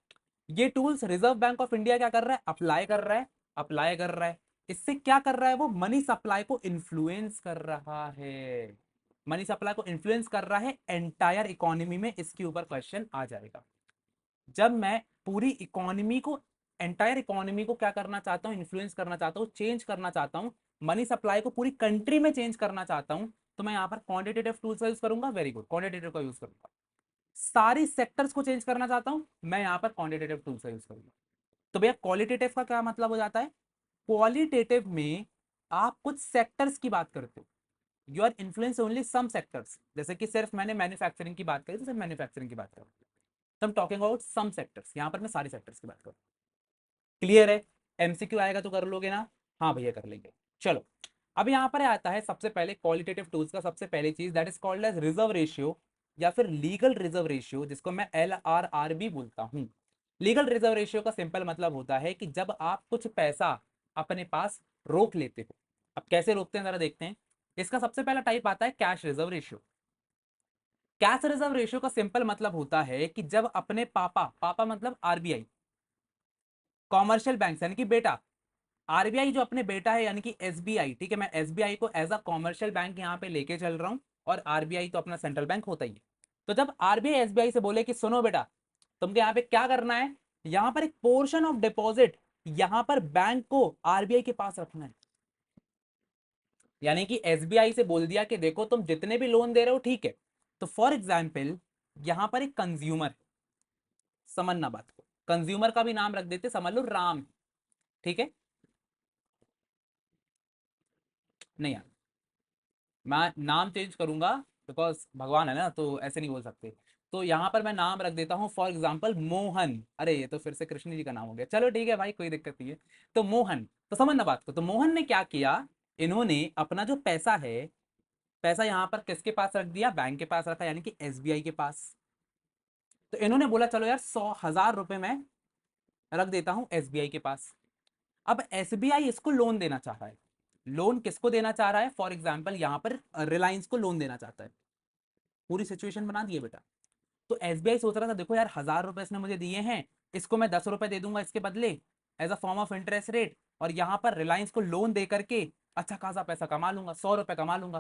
ये tools reserve bank of India क्या कर रहा है, अप्लाई कर रहा है, अप्लाई कर रहा है। इससे क्या कर रहा है, वो मनी सप्लाई को इन्फ्लुएंस कर रहा है, मनी सप्लाई को इन्फ्लुएंस कर रहा है एंटायर इकोनॉमी में। इसके ऊपर क्वेश्चन आ जाएगा। जब मैं पूरी इकोनॉमी को, एंटायर इकोनॉमी को क्या करना चाहता हूँ, इन्फ्लुएंस करना चाहता हूँ, चेंज करना चाहता हूँ, मनी सप्लाई को पूरी कंट्री में चेंज करना चाहता हूँ, तो मैं यहाँ पर क्वांटिटेटिव टूल्स का यूज करूंगा। वेरी गुड, क्वांटिटेटिव का यूज करूंगा। सारी सेक्टर्स को चेंज करना चाहता हूं, मैं यहाँ पर क्वांटिटेटिव टूल्स का यूज करूंगा। तो भैया क्वालिटेटिव का क्या मतलब हो जाता है? क्वालिटेटिव में आप कुछ सेक्टर्स की बात करते हो, you are influence only some sectors. जैसे कि सिर्फ मैंने मैन्युफैक्चरिंग की बात करी तो सिर्फ मैन्युफैक्चरिंग की बात करूँ, तो हम टॉकिंग अबाउट सम सेक्टर्स, यहाँ पर मैं सारे सेक्टर्स की बात करूँ। क्लियर है? एमसीक्यू आएगा तो कर लोगे ना? हाँ भैया कर लेंगे। चलो, अब यहाँ पर आता है सबसे पहले क्वालिटेटिव टूल्स का सबसे पहली चीज, that is called as reserve ratio या फिर लीगल रिजर्व रेशियो, जिसको मैं LRR भी बोलता हूँ। लीगल रिजर्व रेशियो का सिंपल मतलब होता है कि जब आप कुछ पैसा अपने पास रोक लेते हो। अब कैसे रोकते हैं जरा देखते हैं। इसका सबसे पहला टाइप आता है cash reserve ratio. Cash reserve ratio का सिंपल मतलब होता है कि जब अपने पापा, पापा मतलब RBI, कॉमर्शियल बैंक यानी कि बेटा, RBI जो अपने बेटा है यानी कि SBI, ठीक है, मैं SBI को एज अ कॉमर्शियल बैंक यहाँ पे लेके चल रहा हूँ, और RBI तो अपना सेंट्रल बैंक होता ही है। तो जब RBI SBI से बोले कि सुनो बेटा, तुमको यहाँ पे क्या करना है, यहाँ पर एक पोर्शन ऑफ डिपॉजिट यहाँ पर बैंक को RBI के पास रखना है। यानी कि SBI से बोल दिया कि देखो तुम जितने भी लोन दे रहे हो ठीक है, तो फॉर एग्जाम्पल यहाँ पर एक कंज्यूमर, समझना बात को, कंज्यूमर का भी नाम रख देते, समझ लो राम, ठीक है, नहीं यार मैं नाम चेंज करूंगा, बिकॉज भगवान है ना, तो ऐसे नहीं बोल सकते। तो यहाँ पर मैं नाम रख देता हूँ फॉर एग्जाम्पल मोहन, अरे ये तो फिर से कृष्ण जी का नाम हो गया, चलो ठीक है भाई कोई दिक्कत नहीं है। तो मोहन, तो समझना बात को, तो मोहन ने क्या किया, इन्होंने अपना जो पैसा है, पैसा यहाँ पर किसके पास रख दिया, बैंक के पास रखा, यानी कि SBI के पास। तो इन्होंने बोला चलो यार 100,000 रुपए में रख देता हूँ SBI के पास। अब SBI इसको लोन देना चाह रहा है। लोन किसको देना चाह रहा है, फॉर एग्जाम्पल यहाँ पर रिलायंस को लोन देना चाहता है। पूरी सिचुएशन बना दिए बेटा। तो SBI सोच रहा था देखो यार 1,000 रुपए इसने मुझे दिए हैं, इसको मैं 10 रुपए दे दूंगा इसके बदले as a form of interest rate, और यहाँ पर रिलायंस को लोन दे करके अच्छा खासा पैसा कमा लूंगा, 100 रुपए कमा लूंगा।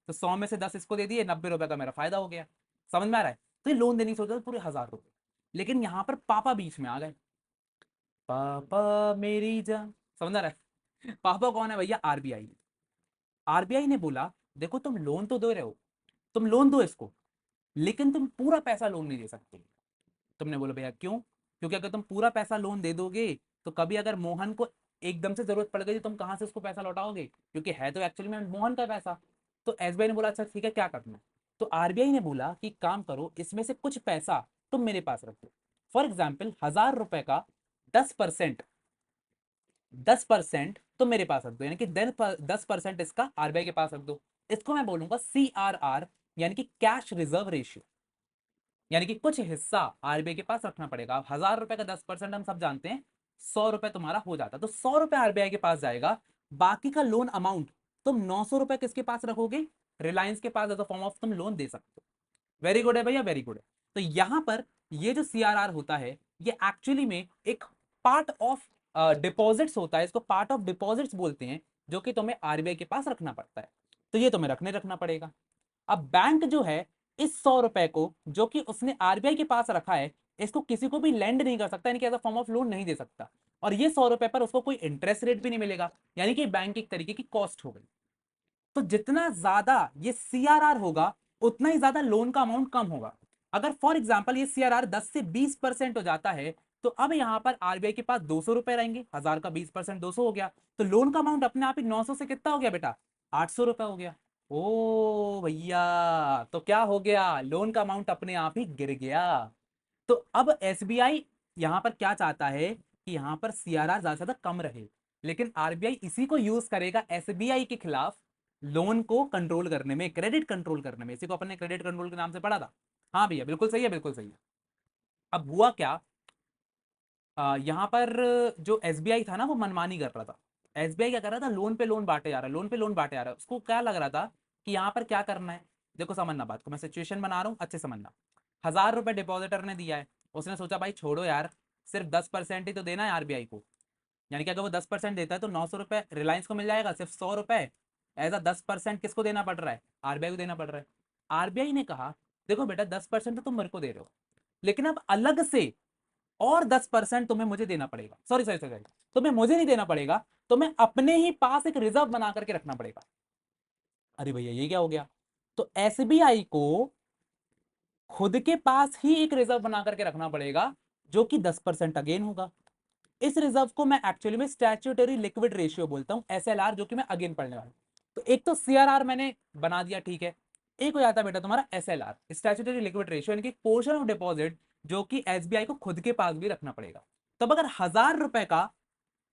तो 100 में से 10 इसको दे दिए, 90 रुपए का मेरा फायदा हो गया। समझ में आ रहा है? तो ये लोन देने की सोच रहा था पूरे 1,000 रुपए, लेकिन यहाँ पर पापा बीच में आ गए। पापा मेरी जान, समझ आ रहा है? पापा कौन है भैया? RBI। RBI ने बोला देखो तुम लोन तो दे रहे हो, तुम लोन दो इसको, लेकिन तुम पूरा पैसा लोन नहीं दे सकते। तुमने बोला भैया क्यों? क्योंकि अगर तुम पूरा पैसा लोन दे दोगे तो कभी अगर मोहन को एकदम से जरूरत पड़ गई तो तुम कहां से उसको पैसा लौटाओगे, क्योंकि है तो एक्चुअली में मोहन का पैसा। तो SBI ने बोला अच्छा ठीक है क्या करना है। तो RBI ने बोला कि काम करो, इसमें से कुछ पैसा तुम मेरे पास रखो। फॉर एग्जाम्पल 1,000 रुपए का 10%, 10% तो मेरे पास रख दो, यानी कि 10% इसका RBI के पास रख दो। इसको मैं बोलूंगा CRR, यानी कि कैश रिजर्व रेशियो। यानी कि कुछ हिस्सा RBI के पास रखना पड़ेगा। 1,000 रुपए का 10% हम सब जानते हैं 100 रुपए तुम्हारा हो जाता, तो 100 रुपए RBI के पास जाएगा। बाकी का लोन अमाउंट तुम 900 रुपए किसके पास रखोगे? रिलायंस के पास एज अ फॉर्म ऑफ तुम लोन दे सकते हो। वेरी गुड है भैया, वेरी गुड है। तो यहां पर ये जो CRR होता है, ये एक्चुअली में एक पार्ट ऑफ डिपॉजिट्स होता है, इसको पार्ट ऑफ डिपॉजिट्स बोलते हैं, जो कि तुम्हें RBI के पास रखना पड़ता है। तो ये तुम्हें रखना पड़ेगा। अब बैंक जो है इस 100 रुपए को जो कि उसने RBI के पास रखा है, इसको किसी को भी लेंड नहीं कर सकता, यानी कि as a form of loan नहीं दे सकता। और ये 100 रुपए पर उसको कोई इंटरेस्ट रेट भी नहीं मिलेगा, यानी कि बैंक एक तरीके की कॉस्ट हो गई। तो जितना ज्यादा ये CRR होगा, उतना ही ज्यादा लोन का अमाउंट कम होगा। अगर फॉर एग्जाम्पल ये CRR 10 से 20% हो जाता है, तो अब यहां पर RBI के पास 200 रुपए रहेंगे, 1,000 का 20% 200 हो गया, तो लोन का अमाउंट अपने आप ही 900 से कितना हो गया बेटा? 800 रुपए हो गया। ओ भैया, तो क्या हो गया, लोन का अमाउंट अपने आप ही गिर गया। तो अब SBI यहां पर क्या चाहता है कि यहां पर CRR ज्यादा से ज्यादा कम रहे, लेकिन RBI इसी को यूज करेगा SBI के खिलाफ लोन को कंट्रोल करने में, क्रेडिट कंट्रोल करने में। इसी को अपने क्रेडिट कंट्रोल के नाम से पढ़ा था। हाँ भैया बिल्कुल सही है, बिल्कुल सही है। अब हुआ क्या, यहाँ पर जो SBI था ना वो मनमानी कर रहा था। SBI क्या कर रहा था, लोन पे लोन बांटे जा रहा है, लोन पे लोन बांटे जा रहा है। उसको क्या लग रहा था कि यहाँ पर क्या करना है। देखो समझना बात को, मैं सिचुएशन बना रहा हूँ अच्छे समझना। 1,000 रुपए डिपॉजिटर ने दिया है, उसने सोचा भाई छोड़ो यार, सिर्फ 10% ही तो देना है RBI को, यानी कि अगर वो 10% देता है तो 900 रुपए रिलायंस को मिल जाएगा, सिर्फ 100 रुपए एज अ 10% किसको देना पड़ रहा है? RBI को देना पड़ रहा है। RBI ने कहा देखो बेटा 10% तो तुम मेरे को दे रहे हो, लेकिन अब अलग से और 10% तुम्हें मुझे देना पड़ेगा, सॉरी सॉरी सॉरी, तुम्हें मुझे नहीं देना पड़ेगा, तुम्हें अपने ही पास एक रिजर्व बना करके रखना पड़ेगा। अरे भैया ये क्या हो गया? तो SBI को खुद के पास ही एक रिजर्व बना करके रखना पड़ेगा, जो कि 10% अगेन होगा। इस रिजर्व को मैं एक्चुअली में स्टैट्यूटरी लिक्विड रेशियो बोलता हूं, एसएलआर, जो कि मैं अगेन पढ़ने वाला हूं। तो एक तो सीआरआर मैंने बना दिया, ठीक है। एक हो जाता है बेटा तुम्हारा एसएलआर, स्टैट्यूटरी लिक्विड रेशियो, यानी कि पोर्शन ऑफ डिपॉजिट जो कि एसबीआई को खुद के पास भी रखना पड़ेगा। तब अगर 1,000 रुपए का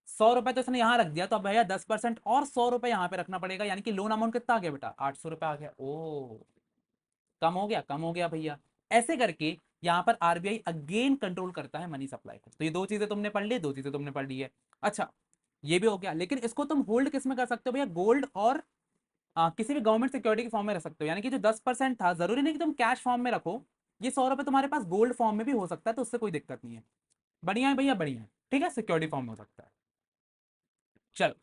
100 रुपए तो इसने यहां रख दिया, तो अब भैया 10% और 100 रुपए यहां पे रखना पड़ेगा, यानी कि लोन अमाउंट कितना आ गया बेटा, 800 रुपए आ गया। ओ, कम हो गया, कम हो गया भैया। ऐसे करके यहाँ पर आरबीआई अगेन कंट्रोल करता है मनी सप्लाई को। तो ये दो चीजें तुमने पढ़ ली, दो चीजें तुमने पढ़ ली है। अच्छा, ये भी हो गया, लेकिन इसको तुम होल्ड किस में कर सकते हो भैया, गोल्ड और किसी भी गवर्नमेंट सिक्योरिटी के फॉर्म में रख सकते हो। यानी कि जो 10% था, जरूरी नहीं कि तुम कैश फॉर्म में रखो, ये 100 रुपए तुम्हारे पास गोल्ड फॉर्म में भी हो सकता है, तो उससे कोई दिक्कत नहीं है। बढ़िया है भैया, बढ़िया है, ठीक है, सिक्योरिटी फॉर्म में हो सकता है। चलो,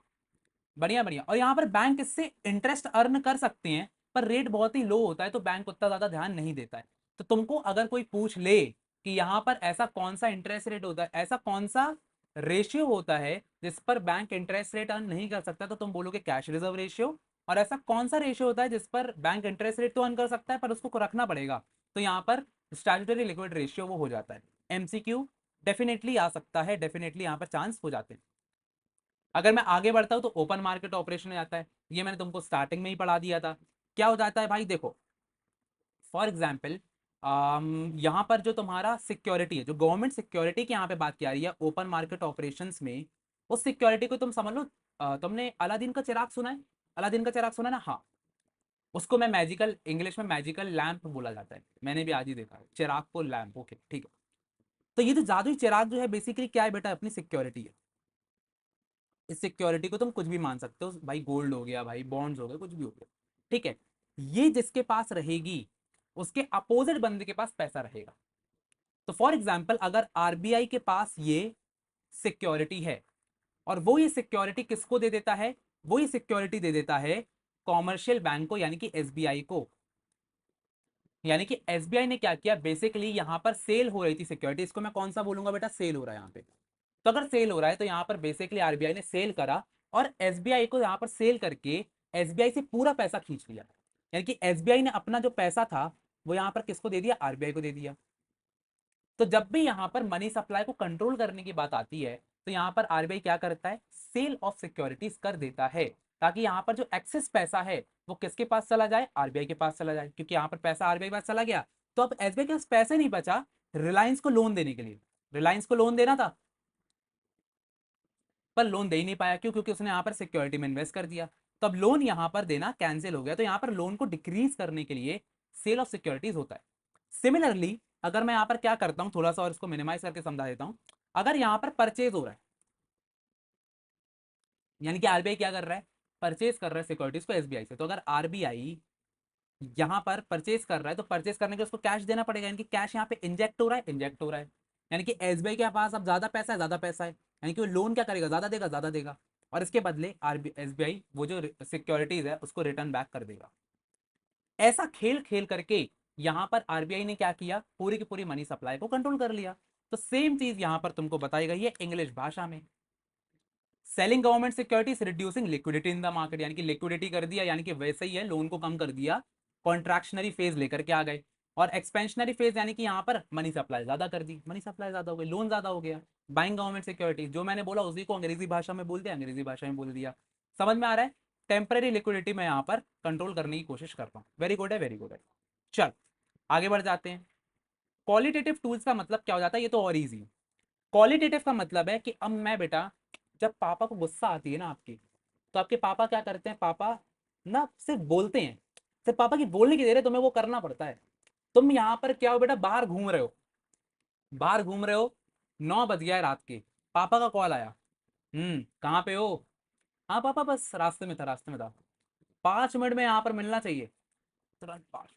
बढ़िया बढ़िया। और यहाँ पर बैंक इससे इंटरेस्ट अर्न कर सकते हैं, पर रेट बहुत ही लो होता है, तो बैंक उतना ज्यादा ध्यान नहीं देता है। तो तुमको अगर कोई पूछ ले कि यहाँ पर ऐसा कौन सा इंटरेस्ट रेट होता है, ऐसा कौन सा रेशियो होता है जिस पर बैंक इंटरेस्ट रेट अर्न नहीं कर सकता, तो तुम बोलोगे कैश रिजर्व रेशियो। और ऐसा कौन सा रेशियो होता है जिस पर बैंक इंटरेस्ट रेट तो अर्न कर सकता है, पर उसको रखना पड़ेगा, तो यहाँ पर स्टैट्यूटरी लिक्विड रेशियो वो हो जाता है। एमसीक्यू डेफिनेटली आ सकता है, डेफिनेटली यहाँ पर चांस हो जाते हैं। अगर मैं आगे बढ़ता हूं तो ओपन मार्केट ऑपरेशन हो जाता है, ये मैंने तुमको स्टार्टिंग में ही पढ़ा दिया था। क्या हो जाता है भाई, देखो फॉर एग्जाम्पल, यहाँ पर जो तुम्हारा सिक्योरिटी है, जो गवर्नमेंट सिक्योरिटी की यहाँ पे बात की आ रही है ओपन मार्केट ऑपरेशंस में, उस सिक्योरिटी को तुम समझ लो, तुमने अलादीन का चिराग सुना है, अलादीन का चिराग सुना है ना, हाँ। उसको मैं मैजिकल, इंग्लिश में मैजिकल लैंप बोला जाता है, मैंने भी आज ही देखा है चिराग को लैंप, ओके ठीक है। तो ये जो जादुई चिराग जो है, बेसिकली क्या है बेटा, अपनी सिक्योरिटी है। इस सिक्योरिटी को तुम कुछ भी मान सकते हो भाई, गोल्ड हो गया भाई, बॉन्ड्स हो गए, कुछ भी हो गया, ठीक है। ये जिसके पास रहेगी, उसके अपोजिट बंदे के पास पैसा रहेगा। तो फॉर एग्जाम्पल, अगर आरबीआई के पास ये सिक्योरिटी है, और वो ये सिक्योरिटी किसको दे देता है, वो ये सिक्योरिटी दे देता है कॉमर्शियल बैंक को, यानी कि एसबीआई को। यानी कि एसबीआई ने क्या किया, बेसिकली यहां पर सेल हो रही थी सिक्योरिटी, इसको मैं कौन सा बोलूंगा बेटा, सेल हो रहा है यहाँ पे। तो अगर सेल हो रहा है, तो यहाँ पर बेसिकली आरबीआई ने सेल करा, और एसबीआई को यहाँ पर सेल करके एसबीआई से पूरा पैसा खींच लिया। यानी कि एसबीआई ने अपना जो पैसा था, वो यहाँ पर किसको दे दिया, आरबीआई को दे दिया। तो जब भी यहाँ पर मनी सप्लाई को कंट्रोल करने की बात आती है, तो यहाँ पर आरबीआई क्या करता है, सेल ऑफ सिक्योरिटीज कर देता है, ताकि यहाँ पर जो एक्सेस पैसा है वो किसके पास चला जाए, आरबीआई के पास चला जाए। क्योंकि यहाँ पर पैसा आरबीआई के पास चला गया, तो अब एसबीआई के पास पैसे नहीं बचा रिलायंस को लोन देने के लिए। रिलायंस को लोन देना था, पर लोन दे ही नहीं पाया, क्यों, क्योंकि उसने यहाँ पर सिक्योरिटी में इन्वेस्ट कर दिया। तो अब लोन यहाँ पर देना कैंसिल हो गया, तो यहाँ पर लोन को डिक्रीज करने के लिए सेल ऑफ सिक्योरिटीज होता है। सिमिलरली, अगर मैं यहाँ पर क्या करता हूँ, थोड़ा सा और इसको मिनिमाइज करके समझा देता हूँ। अगर यहाँ पर परचेज हो रहा है, यानी कि आरबीआई क्या कर रहा है, परचेज कर रहा है सिक्योरिटीज को एसबीआई से, तो अगर आरबीआई यहाँ पर परचेज कर रहा है, तो परचेज करने के उसको कैश देना पड़ेगा, यानी कि कैश यहाँ पे इंजेक्ट हो रहा है, इंजेक्ट हो रहा है। यानी कि एसबीआई के पास अब ज्यादा पैसा है, ज्यादा पैसा है, यानी कि वो लोन क्या करेगा, ज्यादा देगा, ज्यादा देगा। और इसके बदले आरबी एसबीआई वो जो सिक्योरिटीज है उसको रिटर्न बैक कर देगा। ऐसा खेल खेल करके यहाँ पर आरबीआई ने क्या किया, पूरी की पूरी मनी सप्लाई को कंट्रोल कर लिया। तो सेम चीज यहाँ पर तुमको बताई गई है इंग्लिश भाषा में। Selling government securities reducing liquidity in the market, यानी कि लिक्विडिटी कर दिया, यानी कि वैसे ही है, लोन को कम कर दिया, कॉन्ट्रैक्शनरी फेज लेकर के आ गए। और एक्सपेंशनरी फेज, यानी कि यहाँ पर मनी सप्लाई ज्यादा कर दी, मनी सप्लाई ज्यादा हो गई, लोन ज्यादा हो गया। बाइंग गवर्नमेंट सिक्योरिटीज, जो मैंने बोला उसी को अंग्रेजी भाषा में बोल दिया, अंग्रेजी भाषा में बोल दिया। समझ में आ रहा है, टेम्पररी लिक्विडिटी में यहाँ पर कंट्रोल करने की कोशिश करता हूँ। वेरी गुड है, वेरी गुड है। चल, आगे बढ़ जाते हैं। क्वालिटेटिव टूल्स का मतलब क्या हो जाता है, ये तो और ईजी है। क्वालिटेटिव का मतलब है कि अब मैं बेटा, जब पापा को गुस्सा आती है ना आपकी, तो आपके पापा क्या करते हैं, पापा ना सिर्फ बोलते हैं, सिर्फ पापा की बोलने की देर है, तुम्हें वो करना पड़ता है। तुम यहाँ पर क्या हो बेटा, बाहर घूम रहे हो, बाहर घूम रहे हो, 9 बज गया है रात के, पापा का कॉल आया, कहाँ पे हो, हाँ पापा बस रास्ते में था, रास्ते में था, 5 मिनट में यहाँ पर मिलना चाहिए, तुरंत 5।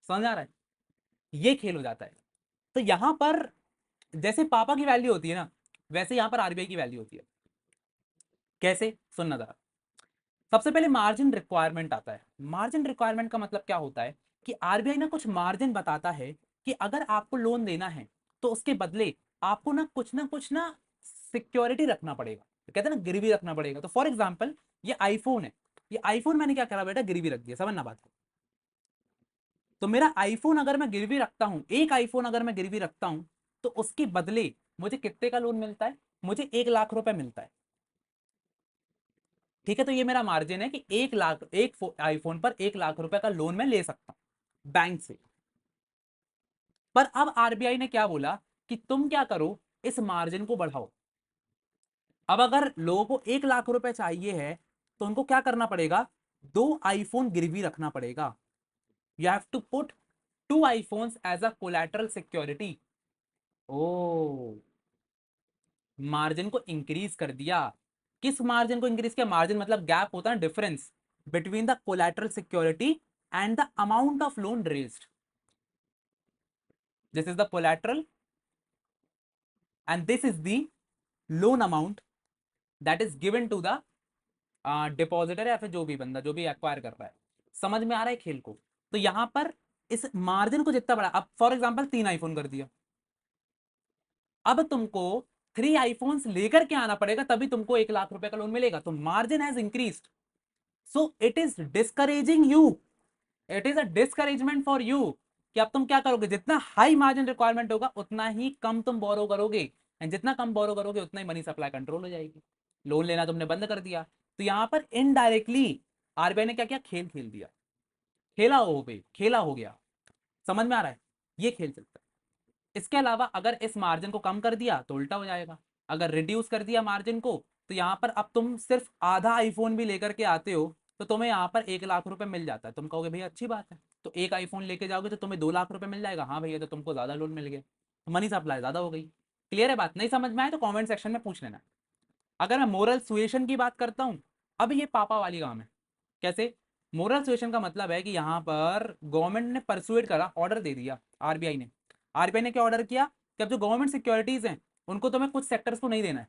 समझ आ रहा है, ये खेल हो जाता है। तो यहाँ पर जैसे पापा की वैल्यू होती है ना, वैसे यहाँ पर आरबीआई की वैल्यू होती है। कैसे, सुनना जरा। सबसे पहले मार्जिन रिक्वायरमेंट आता है। मार्जिन रिक्वायरमेंट का मतलब क्या होता है, कि आरबीआई ना कुछ मार्जिन बताता है कि अगर आपको लोन देना है, तो उसके बदले आपको ना सिक्योरिटी रखना पड़ेगा, कहते हैं ना गिरवी रखना पड़ेगा। तो फॉर एग्जाम्पल, ये आईफोन है, ये आईफोन मैंने क्या करा बेटा, गिरवी रख दिया, समझना बात को। तो मेरा आईफोन अगर मैं गिरवी रखता हूं, एक आईफोन अगर मैं गिरवी रखता हूं, तो उसके बदले मुझे कितने का लोन मिलता है, मुझे 1 लाख रुपए मिलता है, ठीक है, तो ये मेरा मार्जिन है कि 1 लाख, एक आईफोन पर 1 लाख रुपए का लोन मैं ले सकता हूं बैंक से। पर अब आरबीआई ने क्या बोला कि तुम क्या करो, इस मार्जिन को बढ़ाओ। अब अगर लोगों को 1 लाख रुपए चाहिए है तो उनको क्या करना पड़ेगा, 2 आईफोन गिरवी रखना पड़ेगा। You have to put 2 iPhones as a collateral security. ओ, मार्जिन को इंक्रीज कर दिया। किस मार्जिन को इंक्रीज किया, मार्जिन मतलब गैप होता है, difference between the collateral security and the amount of loan raised. This is the collateral and this is the loan amount that is given to the depositor या फिर जो भी बंदा जो भी एक्वायर कर रहा है। समझ में आ रहा है खेल को। तो यहां पर इस मार्जिन को जितना बड़ा, अब फॉर एग्जांपल 3 आईफोन कर दिया, अब तुमको 3 आईफोन्स लेकर के आना पड़ेगा तभी तुमको 1 लाख रुपए का लोन मिलेगा। तो margin has increased, so it is discouraging you, it is a discouragement for you कि अब तुम क्या करोगे, जितना हाई मार्जिन रिक्वायरमेंट होगा उतना ही कम तुम बोरो करोगे, एंड जितना कम बोरो करोगे उतना ही मनी सप्लाई कंट्रोल हो जाएगी, लोन लेना तुमने बंद कर दिया। तो यहां पर इनडायरेक्टली आरबीआई ने क्या किया, खेल खेल दिया, खेला हो गई, खेला हो गया। समझ में आ रहा है, ये खेल चलता है। इसके अलावा अगर इस मार्जिन को कम कर दिया तो उल्टा हो जाएगा, अगर रिड्यूस कर दिया मार्जिन को तो यहां पर अब तुम सिर्फ आधा आईफोन भी लेकर के आते हो तो तुम्हें यहां पर 1 लाख रुपए मिल जाता है। तुम कहोगे भैया अच्छी बात है, तो एक आईफोन लेके जाओगे तो तुम्हें 2 लाख रुपए मिल जाएगा। हाँ भैया, तो तुमको ज्यादा लोन मिल गया, तो मनी सप्लाई ज्यादा हो गई। क्लियर है बात, नहीं समझ में आए तो कॉमेंट सेक्शन में पूछ लेना। अगर मैं मोरल सुएशन की बात करता हूं, अब ये पापा वाली काम है। कैसे, मोरल सुएशन का मतलब है कि यहां पर गवर्नमेंट ने परसुएट करा, ऑर्डर दे दिया आरबीआई ने। आरबीआई ने क्या ऑर्डर किया कि अब जो गवर्नमेंट सिक्योरिटीज हैं उनको तुम्हें कुछ सेक्टर्स को नहीं देना है,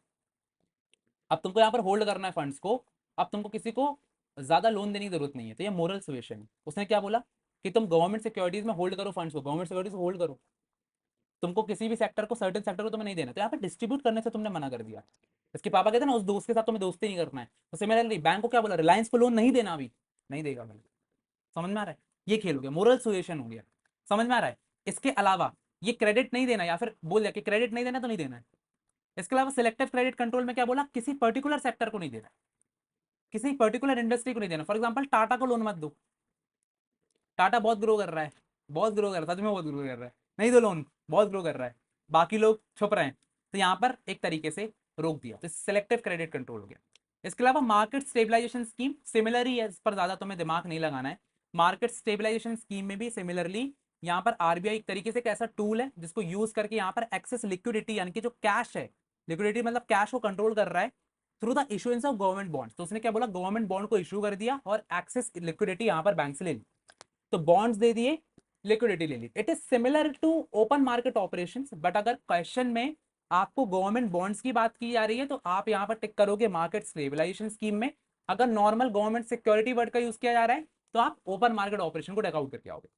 अब तुमको यहाँ पर होल्ड करना है फंड्स को, अब तुमको किसी को ज्यादा लोन देने की जरूरत नहीं है। तो ये मोरल सुएशन है। उसने क्या बोला कि तुम गवर्नमेंट सिक्योरिटीज में होल्ड करो फंड्स को, गवर्नमेंट सिक्योरिटीज होल्ड करो, तुमको किसी भी सेक्टर को, सर्टेन सेक्टर को तुम्हें नहीं देना। तो यहाँ पर डिस्ट्रीब्यूट करने से तुमने मना कर दिया। इसके पापा कहते हैं ना, उस दोस्त के साथ तुम्हें दोस्ती नहीं करना है। तो सिमिलरली बैंक को क्या बोला, रिलायंस को लोन नहीं देना, अभी नहीं देगा बैंक। समझ में आ रहा है, ये खेल हो गया, मोरल सुएशन हो गया। समझ में आ रहा है। इसके अलावा ये क्रेडिट नहीं देना, या फिर बोल दिया कि क्रेडिट नहीं देना तो नहीं देना है। इसके अलावा सिलेक्टिव क्रेडिट कंट्रोल में क्या बोला, किसी पर्टिकुलर सेक्टर को नहीं देना, किसी पर्टिकुलर इंडस्ट्री को नहीं देना। फॉर एग्जांपल टाटा को लोन मत दो, टाटा बहुत ग्रो कर रहा है, बहुत ग्रो कर रहा है, सच में बहुत ग्रो कर रहा है, नहीं दो लोन, बहुत ग्रो कर रहा है, बाकी लोग छुप रहे हैं। तो यहाँ पर एक तरीके से रोक दिया, तो सिलेक्टिव क्रेडिट कंट्रोल हो गया। इसके अलावा मार्केट स्टेबलाइजेशन स्कीम, सिमिलरली है, इस पर ज्यादा तुम्हें दिमाग नहीं लगाना है। मार्केट स्टेबलाइजेशन स्कीम में भी सिमिलरली यहाँ पर आरबीआई एक तरीके से एक ऐसा टूल है जिसको यूज करके यहाँ पर एक्सेस लिक्विडिटी, यानी कि जो कैश है, लिक्विडिटी मतलब कैश को कंट्रोल कर रहा है through the issuance of government bonds. तो उसने क्या बोला, गवर्नमेंट बॉन्ड को इशू कर दिया और एक्सेस लिक्विडिटी यहाँ पर बैंक से ले ली, तो बॉन्ड्स दे दिए, लिक्विडिटी ले ली। It is similar to open market operations, but अगर क्वेश्चन में आपको गवर्नमेंट बॉन्ड्स की बात की जा रही है तो आप यहां पर टिक करोगे मार्केट स्टेबलाइजेशन स्कीम में। अगर नॉर्मल गवर्नमेंट सिक्योरिटी वर्ड का यूज किया जा रहा है तो आप ओपन मार्केट ऑपरेशन को टेकआउट करके आओगे।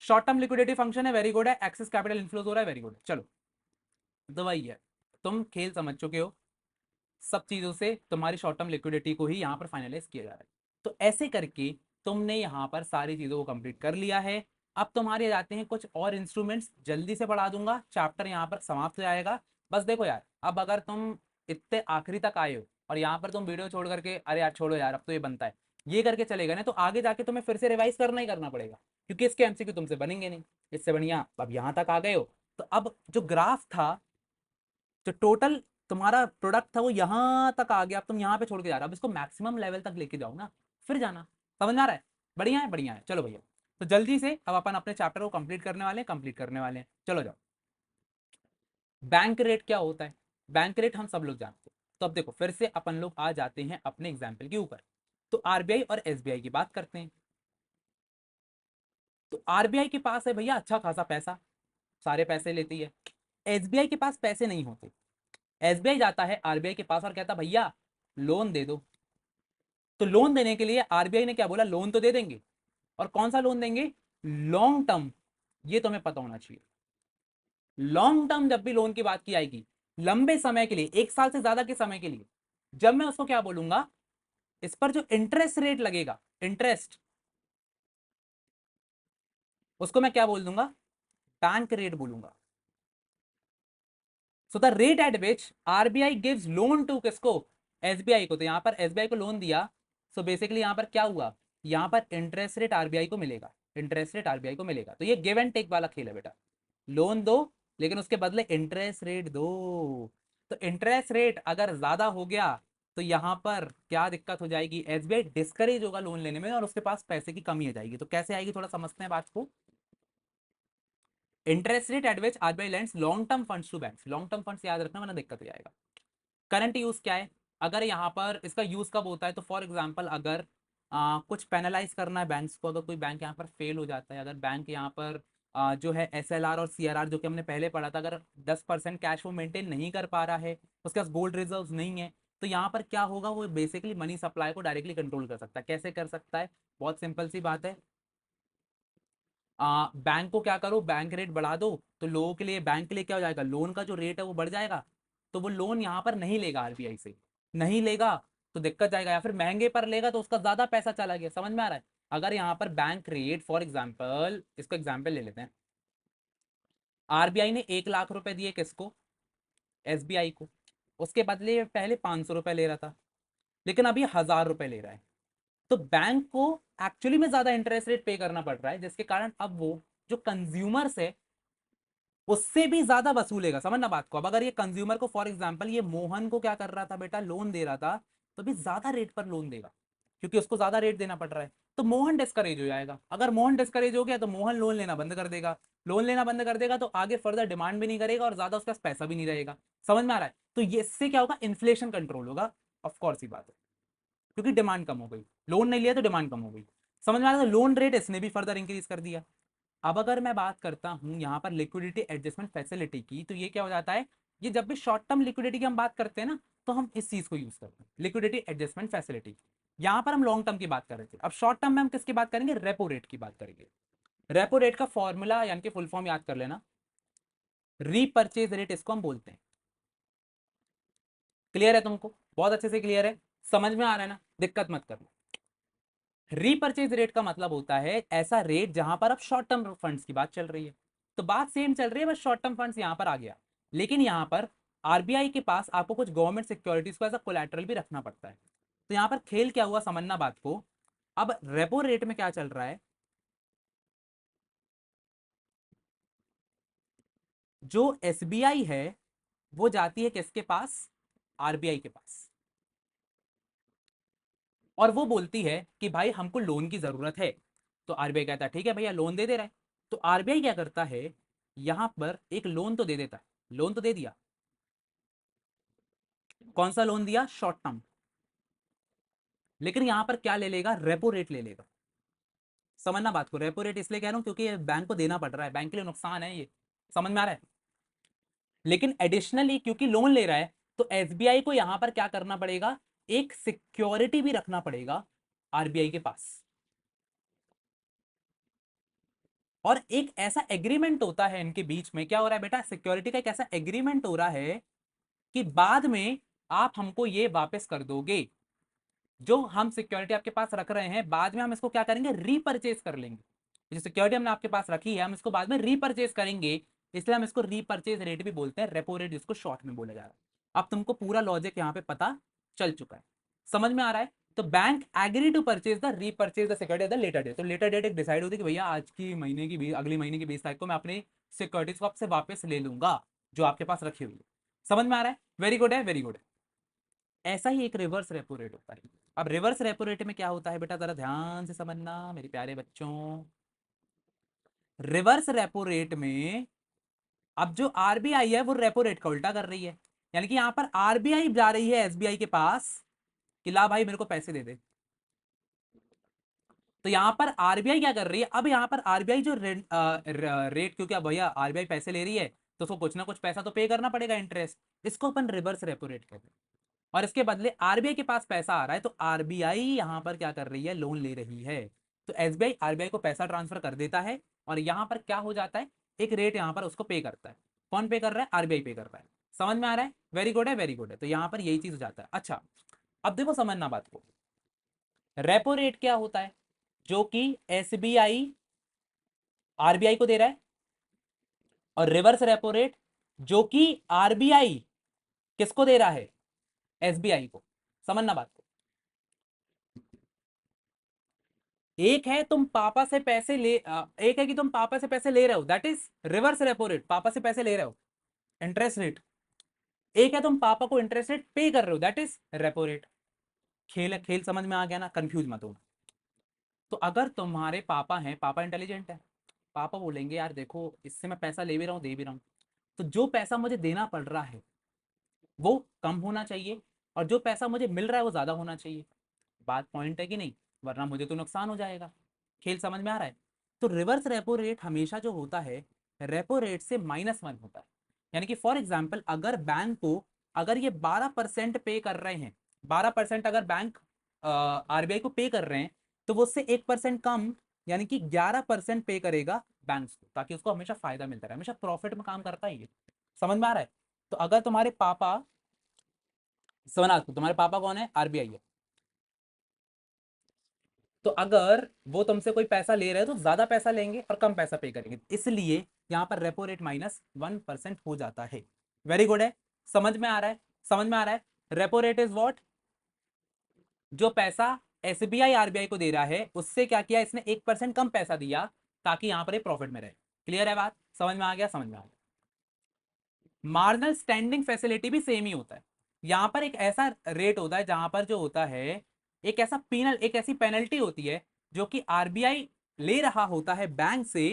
शॉर्ट टर्म लिक्विडिटी फंक्शन है, वेरी गुड है, एक्सेस कैपिटल इनफ्लोज हो रहा है, वेरी गुड। चलो, तो वही है, तुम खेल समझ चुके हो, सब चीजों से तुम्हारी शॉर्ट टर्म लिक्विडिटी को ही यहाँ पर फाइनलाइज किया जा रहा है। तो ऐसे करके तुमने यहाँ पर सारी चीजों को कंप्लीट कर लिया है। अब तुम्हारे जाते हैं कुछ और इंस्ट्रूमेंट्स, जल्दी से पढ़ा दूंगा, चैप्टर यहाँ पर समाप्त हो जाएगा। बस देखो यार, अब अगर तुम इतने आखिरी तक आए हो और यहाँ पर तुम वीडियो छोड़ करके अरे यार छोड़ो यार अब तो ये बनता है, ये करके चलेगा ना, तो आगे जाके तुम्हें फिर से रिवाइज करना ही करना पड़ेगा, क्योंकि इसके एमसीक्यू तुमसे बनेंगे नहीं। इससे बढ़िया अब यहाँ तक आ गए हो, तो अब जो ग्राफ था, जो टोटल तुम्हारा प्रोडक्ट था वो यहां तक आ गया, अब तुम यहां पे छोड़ के जा रहे हो, अब इसको मैक्सिमम लेवल तक लेके जाओ ना, फिर जाना। समझ में आ रहा है, बढ़िया है, बढ़िया है। चलो भैया, तो जल्दी से अब अपन अपने चैप्टर को कंप्लीट करने वाले हैं, कंप्लीट करने वाले हैं, चलो जाओ। बैंक रेट क्या होता है, बैंक रेट हम सब लोग जानते हैं। तो अब देखो फिर से अपन लोग आ जाते हैं अपने एग्जाम्पल के ऊपर। तो आरबीआई और एसबीआई की बात करते हैं। तो आरबीआई के पास है भैया अच्छा खासा पैसा, सारे पैसे लेती है। एसबीआई के पास पैसे नहीं होते, एसबीआई जाता है आरबीआई के पास और कहता भैया लोन दे दो। तो लोन देने के लिए आरबीआई ने क्या बोला, लोन तो दे देंगे, और कौन सा लोन देंगे, लॉन्ग टर्म। ये तुम्हें पता होना चाहिए, लॉन्ग टर्म जब भी लोन की बात की आएगी, लंबे समय के लिए, 1 साल से ज्यादा के समय के लिए, जब मैं उसको क्या बोलूंगा, इस पर जो इंटरेस्ट रेट लगेगा, इंटरेस्ट, उसको मैं क्या बोल दूंगा, बैंक रेट बोलूंगा। So the rate at which RBI gives loan to किसको, एसबीआई को, तो यहाँ पर एसबीआई को लोन दिया। सो बेसिकली यहाँ पर क्या हुआ, यहाँ पर इंटरेस्ट रेट आरबीआई को मिलेगा, इंटरेस्ट रेट आरबीआई को मिलेगा। तो ये गिव एंड टेक वाला खेल है बेटा, लोन दो लेकिन उसके बदले इंटरेस्ट रेट दो। तो इंटरेस्ट रेट अगर ज्यादा हो गया तो यहाँ पर क्या दिक्कत हो जाएगी, एसबीआई डिस्करेज होगा लोन लेने में और उसके पास पैसे की कमी हो जाएगी। तो कैसे आएगी थोड़ा समझते हैं बात को। Interest rate at which RBI lends long term funds to banks, long term funds याद रखना वरना दिक्कत हो जाएगा। करंट यूज क्या है, अगर यहाँ पर इसका यूज कब होता है, तो फॉर एग्जांपल अगर कुछ पेनलाइज करना है बैंक्स को, अगर कोई बैंक यहाँ पर फेल हो जाता है, अगर बैंक यहाँ पर जो है एसएलआर और सीआरआर जो कि हमने पहले पढ़ा था, अगर 10% कैश वो मेंटेन नहीं कर पा रहा है, उसके पास गोल्ड रिजर्व्स नहीं है, तो यहाँ पर क्या होगा, वो बेसिकली मनी सप्लाई को डायरेक्टली कंट्रोल कर सकता है। कैसे कर सकता है, बहुत सिंपल सी बात है, बैंक को क्या करो, बैंक रेट बढ़ा दो, तो लोगों के लिए, बैंक के लिए क्या हो जाएगा, लोन का जो रेट है वो बढ़ जाएगा, तो वो लोन यहाँ पर नहीं लेगा आरबीआई से, नहीं लेगा तो दिक्कत जाएगा, या फिर महंगे पर लेगा तो उसका ज्यादा पैसा चला गया। समझ में आ रहा है, अगर यहाँ पर बैंक रेट फॉर एग्जाम्पल, इसको एग्जाम्पल ले लेते हैं, आरबीआई ने 1 लाख रुपए दिए किसको, एसबीआई को, उसके बदले पहले 500 रुपए ले रहा था, लेकिन अभी 1000 रुपए ले रहा है, तो बैंक को एक्चुअली में ज्यादा इंटरेस्ट रेट पे करना पड़ रहा है, जिसके कारण अब वो जो कंज्यूमर्स है उससे भी ज्यादा वसूलेगा। समझना बात को, अब अगर ये कंज्यूमर को फॉर एग्जांपल ये मोहन को क्या कर रहा था बेटा, लोन दे रहा था, तो भी ज्यादा रेट पर लोन देगा क्योंकि उसको ज्यादा रेट देना पड़ रहा है, तो मोहन डिस्करेज हो जाएगा। अगर मोहन डिस्करेज हो गया तो मोहन लोन लेना बंद कर देगा, लोन लेना बंद कर देगा तो आगे फर्दर डिमांड भी नहीं करेगा और ज्यादा उसके पास पैसा भी नहीं रहेगा। समझ में आ रहा है, तो ये इससे क्या होगा, इन्फ्लेशन कंट्रोल होगा, ऑफकोर्स ही बात है, क्योंकि डिमांड कम हो गई, लोन नहीं लिया तो डिमांड कम हो गई। समझ में आ रहा है, लोन रेट इसने भी फर्दर इंक्रीज कर दिया। अब अगर मैं बात करता हूं यहाँ पर लिक्विडिटी एडजस्टमेंट फैसिलिटी की, तो ये क्या हो जाता है, ये जब भी शॉर्ट टर्म लिक्विडिटी की हम बात करते हैं ना, तो हम इस चीज को यूज करते हैं, लिक्विडिटी एडजस्टमेंट फैसिलिटी। यहाँ पर हम लॉन्ग टर्म की बात कर रहे थे, अब शॉर्ट टर्म में हम किसकी बात करेंगे, रेपो रेट की बात करेंगे। रेपो रेट का फॉर्मूला यानी कि फुल फॉर्म याद कर लेना, रीपर्चेज रेट इसको हम बोलते हैं। क्लियर है तुमको, बहुत अच्छे से क्लियर है, समझ में आ रहा है ना, दिक्कत मत करना। रीपर्चेज रेट का मतलब होता है ऐसा रेट जहां पर अब शॉर्ट टर्म फंड्स की बात चल रही है, तो बात सेम चल रही है, बस शॉर्ट टर्म फंड्स यहां पर आ गया, लेकिन यहां पर आरबीआई के पास आपको कुछ गवर्नमेंट सिक्योरिटीज को एज अ कोलैटरल भी रखना पड़ता है। तो यहां पर खेल क्या हुआ, समझना बात को। अब रेपो रेट में क्या चल रहा है, जो एसबीआई है वो जाती है किसके पास, आरबीआई के पास, और वो बोलती है कि भाई हमको लोन की जरूरत है, तो आरबीआई कहता है ठीक है भैया लोन दे दे रहा है। तो आरबीआई क्या करता है, यहां पर एक लोन तो दे देता है, लोन तो दे दिया, कौन सा लोन दिया, शॉर्ट टर्म, लेकिन यहां पर क्या ले लेगा, रेपो रेट ले लेगा। समझना बात को, रेपो रेट इसलिए कह रहा हूं क्योंकि बैंक को देना पड़ रहा है, बैंक के लिए नुकसान है ये, समझ में आ रहा है, लेकिन एडिशनली क्योंकि लोन ले रहा है तो एसबीआई को यहां पर क्या करना पड़ेगा, एक सिक्योरिटी भी रखना पड़ेगा आरबीआई के पास, और एक ऐसा एग्रीमेंट होता है इनके बीच में, क्या हो रहा है बेटा, सिक्योरिटी का एक ऐसा एग्रीमेंट हो रहा है कि बाद में आप हमको ये वापस कर दोगे, जो हम सिक्योरिटी आपके पास रख रहे हैं बाद में हम इसको क्या करेंगे, रीपरचेज कर लेंगे, जो सिक्योरिटी हमने आपके पास रखी है हम इसको बाद में रीपरचेज करेंगे, इसलिए हम इसको रीपरचेज रेट भी बोलते हैं, रेपो रेट जिसको शॉर्ट में बोला जा रहा है। अब तुमको पूरा लॉजिक यहाँ पे पता चल चुका है, समझ में आ रहा है। तो bank agree to purchase the repurchase the security the later date, तो लेटर डेट एक डिसाइड होती है कि भैया आज की महीने की अगले महीने की 20 तारीख को मैं अपनी सिक्योरिटीज को आपसे वापस ले लूंगा जो आपके पास रखी हुई है। समझ में आ रहा है, वेरी गुड है, वेरी गुड है। ऐसा ही एक रिवर्स रेपो रेट होता है। अब रिवर्स रेपो रेट में क्या होता है बेटा, जरा ध्यान से समझना मेरे प्यारे बच्चों। रिवर्स रेपो रेट में अब जो आरबीआई है वो रेपो रेट का उल्टा कर रही है, यानी कि यहां पर आरबीआई जा रही है एसबीआई के पास कि ला भाई मेरे को पैसे दे दे, तो यहां पर आरबीआई क्या कर रही है, अब यहां पर आरबीआई जो रेट, क्योंकि अब भैया आरबीआई पैसे ले रही है तो उसको कुछ ना कुछ पैसा तो पे करना पड़ेगा, इंटरेस्ट, इसको अपन रिवर्स रेपो रेट कहते हैं, और इसके बदले आरबीआई के पास पैसा आ रहा है, तो आरबीआई यहां पर क्या कर रही है, लोन ले रही है, तो एसबीआई आरबीआई को पैसा ट्रांसफर कर देता है, और यहां पर क्या हो जाता है, एक रेट यहां पर उसको पे करता है, कौन पे कर रहा है, आरबीआई पे कर रहा है। समझ में आ रहा है, वेरी गुड है, वेरी गुड है, तो यहां पर यही चीज हो जाता है। अच्छा, अब देखो समझना बात को, रेपो रेट क्या होता है, जो कि एसबीआई आरबीआई को दे रहा है, और रिवर्स रेपो रेट जो कि आरबीआई किसको दे रहा है, एसबीआई को। समझना बात को। एक है तुम पापा से पैसे ले एक है कि तुम पापा से पैसे ले रहे हो, that is reverse repo rate, पापा से पैसे ले रहे हो, इंटरेस्ट रेट। एक है तुम पापा को इंटरेस्ट रेट पे कर रहे हो, दैट इज रेपो रेट। खेल खेल समझ में आ गया ना, कंफ्यूज मत हो। तो अगर तुम्हारे पापा हैं, पापा इंटेलिजेंट है, पापा बोलेंगे यार देखो इससे मैं पैसा ले भी रहा हूँ दे भी रहा हूँ, तो जो पैसा मुझे देना पड़ रहा है वो कम होना चाहिए और जो पैसा मुझे मिल रहा है वो ज्यादा होना चाहिए। बात पॉइंट है कि नहीं, वरना मुझे तो नुकसान हो जाएगा। खेल समझ में आ रहा है। तो रिवर्स रेपो रेट हमेशा जो होता है रेपो रेट से -1 होता है। यानी कि फॉर एग्जाम्पल अगर बैंक को, अगर ये 12% पे कर रहे हैं, 12% अगर बैंक आरबीआई को पे कर रहे हैं, तो वो उससे 1% कम यानी कि 11% पे करेगा बैंक को, ताकि उसको हमेशा फायदा मिलता रहे, हमेशा प्रॉफिट में काम करता है ये। समझ में आ रहा है। तो अगर तुम्हारे पापा, समझना, तुम्हारे पापा कौन है, आरबीआई है, तो अगर वो तुमसे कोई पैसा ले रहे हैं तो ज्यादा पैसा लेंगे और कम पैसा पे करेंगे, इसलिए यहां पर रेपो रेट -1% हो जाता है। वेरी गुड है, समझ में आ रहा है, समझ में आ रहा है। रेपो रेट इज व्हाट, जो पैसा एसबीआई आरबीआई को दे रहा है उससे क्या किया इसने, 1% कम पैसा दिया ताकि यहां पर प्रॉफिट में रहे। क्लियर है बात, समझ में आ गया, समझ में आ गया। मार्जिनल स्टैंडिंग फैसिलिटी भी सेम ही होता है। यहां पर एक ऐसा रेट होता है जहां पर जो होता है एक ऐसा एक ऐसी पेनल्टी होती है जो कि आरबीआई ले रहा होता है बैंक से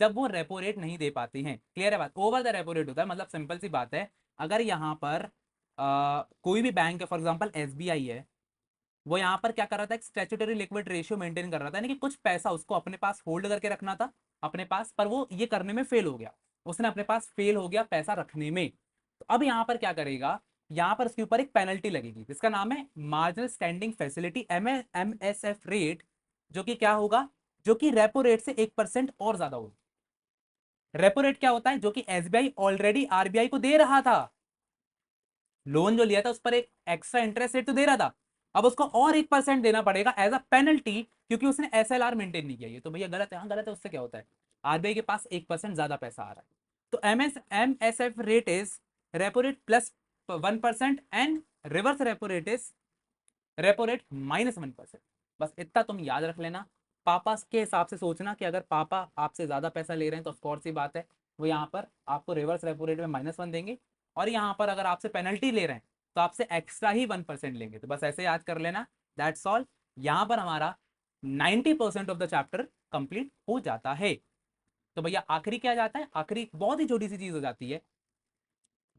जब वो रेपो रेट नहीं दे पाती हैं। क्लियर है बात, ओवर द रेपो रेट होता है। मतलब सिंपल सी बात है, अगर यहां पर कोई भी बैंक है, फॉर एग्जांपल एसबीआई है, वो यहाँ पर क्या कर रहा था, एक स्टैट्यूटरी लिक्विड रेशियो मेंटेन कर रहा था, यानी कि कुछ पैसा उसको अपने पास होल्ड करके रखना था अपने पास, पर वो ये करने में फेल हो गया, उसने अपने पास फेल हो गया पैसा रखने में। तो अब यहाँ पर क्या करेगा, यहाँ पर उसके ऊपर एक पेनल्टी लगेगी जिसका नाम है marginal standing facility, MSF rate, जो कि क्या होगा, जो कि रेपो रेट से 1% और ज्यादा होगा। रेपो रेट क्या होता है, जो कि एसबीआई ऑलरेडी आरबीआई को दे रहा था, लोन जो लिया था उस पर एक एक्स्ट्रा इंटरेस्ट रेट तो दे रहा था, अब उसको और 1% देना पड़ेगा एज अ पेनल्टी, क्योंकि उसने एसएलआर मेंटेन नहीं किया। ये तो भैया गलत है, हाँ गलत है, उससे क्या होता है, आरबीआई के पास 1% ज्यादा पैसा आ रहा है। तो MSF rate is repo rate +1% and reverse repo rate is repo rate -1%। बस इतना तुम याद रख लेना। पापा के हिसाब से सोचना कि अगर पापा आपसे ज्यादा पैसा ले रहे हैं तो ऑफकोर्स सी बात है वो यहाँ पर आपको रिवर्स रेपो रेट में -1 देंगे, और यहाँ पर अगर आपसे पेनल्टी ले रहे हैं तो आपसे एक्स्ट्रा ही 1% लेंगे। तो बस ऐसे याद कर लेना, दैट्स ऑल। यहाँ पर हमारा 90% ऑफ द चैप्टर कंप्लीट हो जाता है। तो भैया आखिरी क्या जाता है, आखिरी बहुत ही छोटी सी चीज हो जाती है,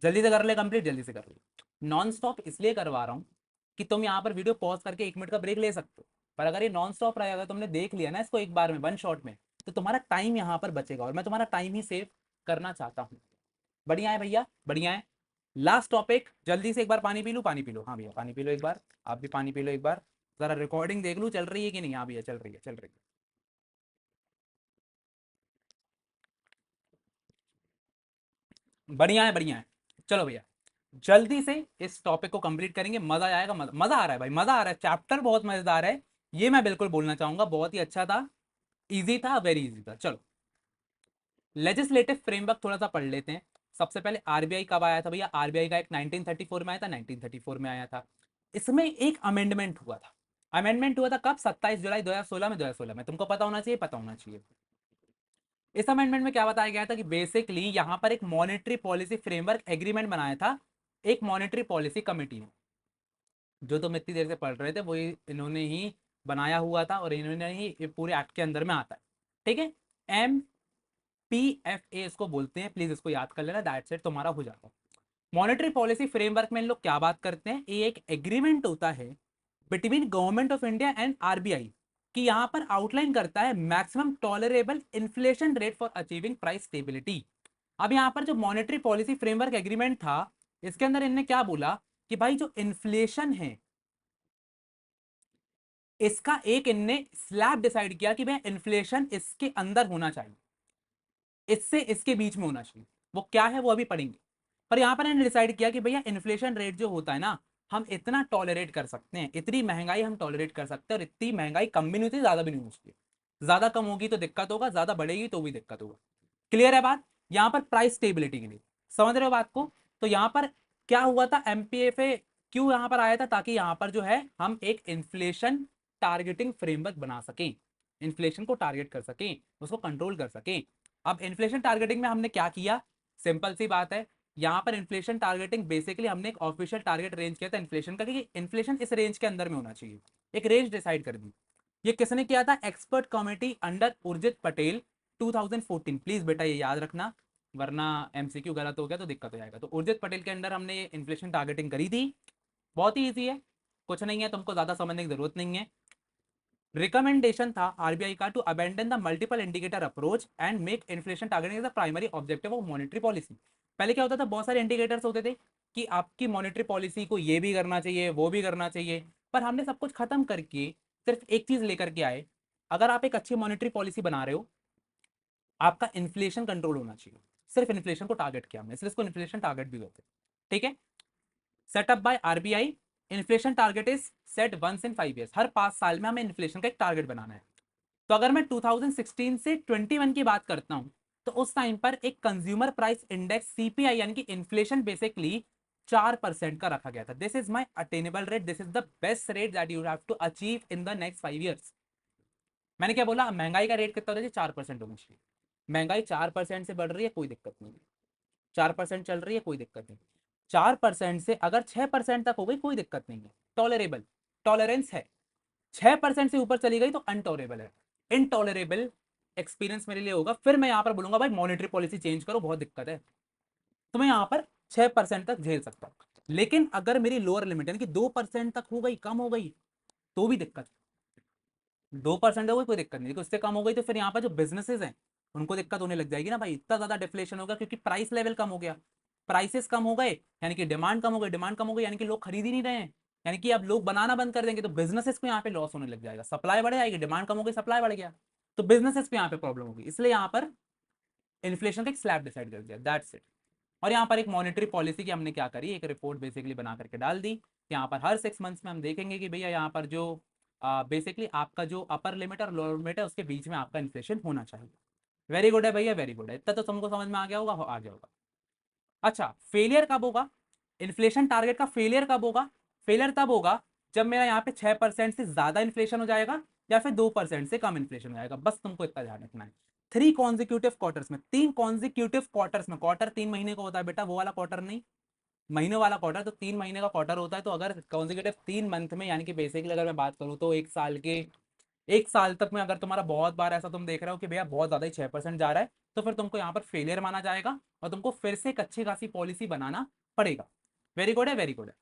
जल्दी से कर ले कंप्लीट, जल्दी से कर ले। नॉन स्टॉप इसलिए करवा रहा हूँ कि तुम यहाँ पर वीडियो पॉज करके 1 मिनट का ब्रेक ले सकते हो, पर अगर ये नॉन स्टॉप रहेगा, तुमने देख लिया ना इसको एक बार में, वन शॉट में, तो तुम्हारा टाइम यहाँ पर बचेगा और मैं तुम्हारा टाइम ही सेव करना चाहता हूँ। बढ़िया है भैया, बढ़िया है। लास्ट टॉपिक, जल्दी से एक बार पानी पी लूँ, पानी पी लो, हाँ भैया पानी पी लो एक बार, आप भी पानी पी लो एक बार, जरा रिकॉर्डिंग देख लूँ चल रही है कि नहीं। हाँ भैया चल रही है, चल रही है। बढ़िया है, बढ़िया है। चलो भैया जल्दी से इस टॉपिक को कंप्लीट करेंगे, मजा आएगा, मजा आ रहा है भाई, मजा आ रहा है, चैप्टर बहुत मजेदार है, ये मैं बिल्कुल बोलना चाहूंगा, बहुत ही अच्छा था, इजी था, वेरी इजी था। चलो लेजिस्लेटिव फ्रेमवर्क थोड़ा सा पढ़ लेते हैं। सबसे पहले आरबीआई कब आया था भैया, आरबीआई का एक 1934 में आया था, 1934 में आया था। इसमें एक अमेंडमेंट हुआ था, अमेंडमेंट हुआ था कब, 27 जुलाई 2016 में, 2016 में, तुमको पता होना चाहिए, पता होना चाहिए। इस अमेंडमेंट में क्या बताया गया था कि बेसिकली यहां पर एक मॉनेटरी पॉलिसी फ्रेमवर्क एग्रीमेंट बनाया था एक मॉनेटरी पॉलिसी कमेटी ने, जो तुम इतनी देर से पढ़ रहे थे वही इन्होंने ही बनाया हुआ था और इन्होंने ही ये पूरे एक्ट के अंदर में आता है। ठीक है, MPFA इसको बोलते हैं, प्लीज इसको याद कर लेना, दैट्स इट, तुम्हारा हो जाता है। मॉनेटरी पॉलिसी फ्रेमवर्क में इन लोग क्या बात करते हैं, ये एक एग्रीमेंट होता है between government of India and RBI, कि यहां पर आउटलाइन करता है maximum tolerable inflation rate for achieving price stability. अब यहां पर जो मॉनेटरी पॉलिसी फ्रेमवर्क एग्रीमेंट था, इसके अंदर इनने क्या बोला कि भाई जो इन्फ्लेशन है इसका एक इनने स्लैब डिसाइड किया कि भाई इन्फ्लेशन इसके अंदर होना चाहिए, इससे इसके बीच में होना चाहिए। वो क्या है वो अभी पढ़ेंगे, पर यहां पर इन्होंने डिसाइड किया कि भैया इन्फ्लेशन रेट जो होता है ना, हम इतना टॉलरेट कर सकते हैं, इतनी महंगाई हम टॉलरेट कर सकते हैं, और इतनी महंगाई कम भी नहीं होती, ज्यादा भी नहीं होती, ज्यादा कम होगी तो दिक्कत होगा, ज्यादा बढ़ेगी तो भी दिक्कत होगा। क्लियर है बात। यहां पर प्राइस स्टेबिलिटी के लिए समझ रहे हो बात को? तो यहाँ पर क्या हुआ था, एमपीएफए क्यों यहाँ पर आया था, ताकि यहाँ पर जो है हम एक इन्फ्लेशन टारगेटिंग फ्रेमवर्क बना सकें, इन्फ्लेशन को टारगेट कर सकें, उसको कंट्रोल कर सकें। अब इन्फ्लेशन टारगेटिंग में हमने क्या किया, सिंपल सी बात है, यहाँ पर इन्फ्लेशन टारगेटिंग बेसिकली हमने एक ऑफिशियल टारगेट रेंज किया था इन्फ्लेशन का, कि इन्फ्लेशन इस रेंज के अंदर में होना चाहिए, एक रेंज डिसाइड कर दी। ये किसने किया था, expert committee under Urjit Patel 2014। Please बेटा ये याद रखना, वरना एमसीक्यू गलत हो गया तो दिक्कत हो जाएगा। तो उर्जित पटेल के अंडर हमने ये इन्फ्लेशन टारगेटिंग करी थी। बहुत ही ईजी है, कुछ नहीं है, तुमको ज्यादा समझने की जरूरत नहीं है। रिकमेंडेशन था आरबीआई का to abandon the multiple indicator approach and make inflation targeting the primary objective of monetary policy. पहले क्या होता था, बहुत सारे इंडिकेटर्स होते थे कि आपकी मॉनेटरी पॉलिसी को ये भी करना चाहिए, वो भी करना चाहिए, पर हमने सब कुछ खत्म करके सिर्फ एक चीज लेकर के आए, अगर आप एक अच्छी मॉनेटरी पॉलिसी बना रहे हो, आपका इन्फ्लेशन कंट्रोल होना चाहिए। सिर्फ इन्फ्लेशन को टारगेट किया हमने, इसलिए इसको इन्फ्लेशन टारगेट भी होते हैं। ठीक है, setup by RBI, inflation target is set once in 5 years. हर 5 साल में हमें इन्फ्लेशन का एक टारगेट बनाना है। तो अगर मैं 2016 से 21 की बात करता हूं, तो उस टाइम पर एक कंज्यूमर प्राइस इंडेक्स सीपीआई यानी कि इन्फ्लेशन बेसिकली 4% का रखा गया था। This is my attainable rate, this is the best rate that you have to achieve in the next 5 years. मैंने क्या बोला, महंगाई का रेट कितना होना चाहिए, 4% होना चाहिए। महंगाई 4% से बढ़ रही है, कोई दिक्कत नहीं है। 4% चल रही है, कोई दिक्कत नहीं। 4% से अगर 6% तक हो गई, कोई दिक्कत नहीं है, टॉलरेबल, टॉलरेंस है। 6% से ऊपर चली गई तो अनटॉलरेबल है, इनटॉलरेबल एक्सपीरियंस मेरे लिए होगा। फिर मैं यहाँ पर बोलूंगा भाई मॉनेटरी पॉलिसी चेंज करो, बहुत दिक्कत है। तो मैं यहाँ पर 6% तक झेल सकता हूँ। लेकिन अगर मेरी लोअर लिमिट यानी कि 2% तक हो गई, कम हो गई, तो भी दिक्कत। 2% हो गई कोई दिक्कत नहीं, लेकिन उससे कम हो गई तो फिर यहाँ पर जो बिजनेसेस हैं उनको दिक्कत होने लग जाएगी ना भाई, इतना ज्यादा डिफ्लेशन होगा क्योंकि प्राइस लेवल कम हो गया। प्राइसेस कम हो गए यानी कि डिमांड कम हो गई, डिमांड कम हो गई यानी कि लोग खरीद ही नहीं रहे हैं, यानी कि अब लोग बनाना बंद कर देंगे, तो बिजनेसेस को यहाँ पे लॉस होने लग जाएगा। सप्लाई बढ़ जाएगी, डिमांड कम हो गई, सप्लाई बढ़ गया, तो बिजनेसेस को यहाँ पे प्रॉब्लम होगी। इसलिए यहाँ पर इन्फ्लेशन का एक स्लैब डिसाइड कर दिया, दैट्स इट। और यहाँ पर एक मॉनेटरी पॉलिसी की हमने क्या करी, एक रिपोर्ट बेसिकली बना करके डाल दी। यहाँ पर हर 6 मंथ्स में हम देखेंगे कि भैया यहाँ पर जो बेसिकली आपका जो अपर लिमिट और लोअर लिमिट है उसके बीच में आपका इन्फ्लेशन होना चाहिए। वेरी गुड है भैया, वेरी गुड है, इतना तो तुमको समझ में आ गया होगा, आ गया होगा। अच्छा, फेलियर कब होगा, इन्फ्लेशन टारगेट का फेलियर कब होगा, फेलियर तब होगा जब मेरा यहाँ पे 6% से ज्यादा इन्फ्लेशन हो जाएगा या फिर 2% से कम इन्फ्लेशन हो जाएगा। बस तुमको इतना ध्यान रखना है। 3 कॉन्जिक्यूटिव क्वार्टर्स में, 3 कॉन्जिक्यूटिव क्वार्टर्स में, क्वार्टर 3 महीने का होता है बेटा, वो वाला क्वार्टर नहीं, महीने वाला क्वार्टर, तो 3 महीने का क्वार्टर होता है। तो अगर कॉन्जिक्यूटिव 3 मंथ में यानी कि बेसिकली अगर मैं बात करूँ तो 1 साल तक में अगर तुम्हारा बहुत बार ऐसा तुम देख रहे हो कि भैया बहुत ज्यादा ही 6% जा रहा है, तो फिर तुमको यहाँ पर फेलियर माना जाएगा और तुमको फिर से एक अच्छी खासी पॉलिसी बनाना पड़ेगा। वेरी गुड है, वेरी गुड है।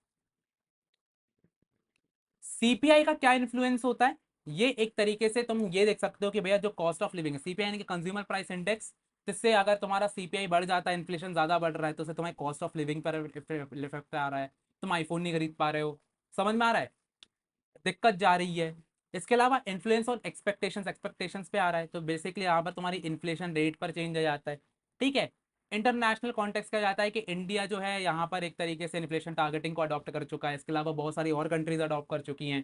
सीपीआई का क्या इन्फ्लुएंस होता है, ये एक तरीके से तुम ये देख सकते हो कि भैया जो कॉस्ट ऑफ लिविंग है, सीपीआई यानी कि कंज्यूमर प्राइस इंडेक्स, जिससे अगर तुम्हारा सीपीआई बढ़ जाता है, इन्फ्लेशन ज्यादा बढ़ रहा है, तो उससे तुम्हारी कॉस्ट ऑफ लिविंग पर इफेक्ट आ रहा है, तुम आईफोन नहीं खरीद पा रहे हो, समझ में आ रहा है, दिक्कत जा रही है। इसके अलावा इन्फ्लुएंस ऑन एक्सपेक्टेशंस, एक्सपेक्टेशंस पे आ रहा है, तो बेसिकली यहाँ पर तुम्हारी इन्फ्लेशन रेट पर चेंज आ जाता है। ठीक है, इंटरनेशनल कॉन्टेक्स्ट क्या जाता है कि इंडिया जो है यहाँ पर एक तरीके से इन्फ्लेशन टारगेटिंग को अडॉप्ट कर चुका है, इसके अलावा बहुत सारी और कंट्रीज अडॉप्ट कर चुकी हैं।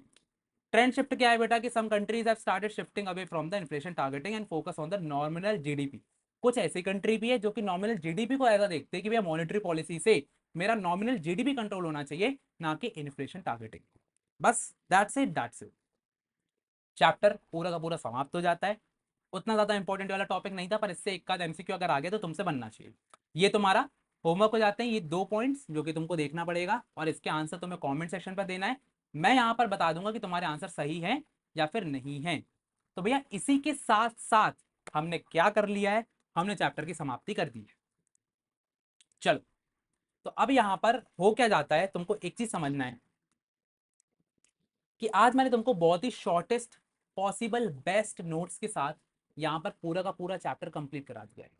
ट्रेंड शिफ्ट क्या है बेटा कि some countries have started shifting away from the inflation targeting and focus on the nominal GDP. कुछ ऐसी कंट्री भी है जो कि नॉमिनल जीडीपी को ऐसा देखते हैं कि भैया मॉनेटरी पॉलिसी से मेरा नॉमिनल जीडीपी कंट्रोल होना चाहिए, ना कि इन्फ्लेशन टारगेटिंग। बस that's it, that's it. Chapter पूरा का पूरा समाप्त हो जाता है। उतना ज्यादा इंपॉर्टेंट वाला टॉपिक नहीं था, पर इससे एक आध एमसीक्यू अगर आ गया तो तुमसे बनना चाहिए। ये तुम्हारा होमवर्क हो जाते हैं, ये 2 पॉइंट्स जो कि तुमको देखना पड़ेगा और इसके आंसर तुम्हें कमेंट सेक्शन पर देना है। मैं यहाँ पर बता दूंगा कि तुम्हारे आंसर सही हैं या फिर नहीं है। तो भैया इसी के साथ साथ हमने क्या कर लिया है, हमने चैप्टर की समाप्ति कर दी है। चलो, तो अब यहाँ पर हो क्या जाता है, तुमको एक चीज समझना है कि आज मैंने तुमको बहुत ही शॉर्टेस्ट पॉसिबल बेस्ट नोट्स के साथ यहाँ पर पूरा का पूरा चैप्टर कंप्लीट करा दिया है।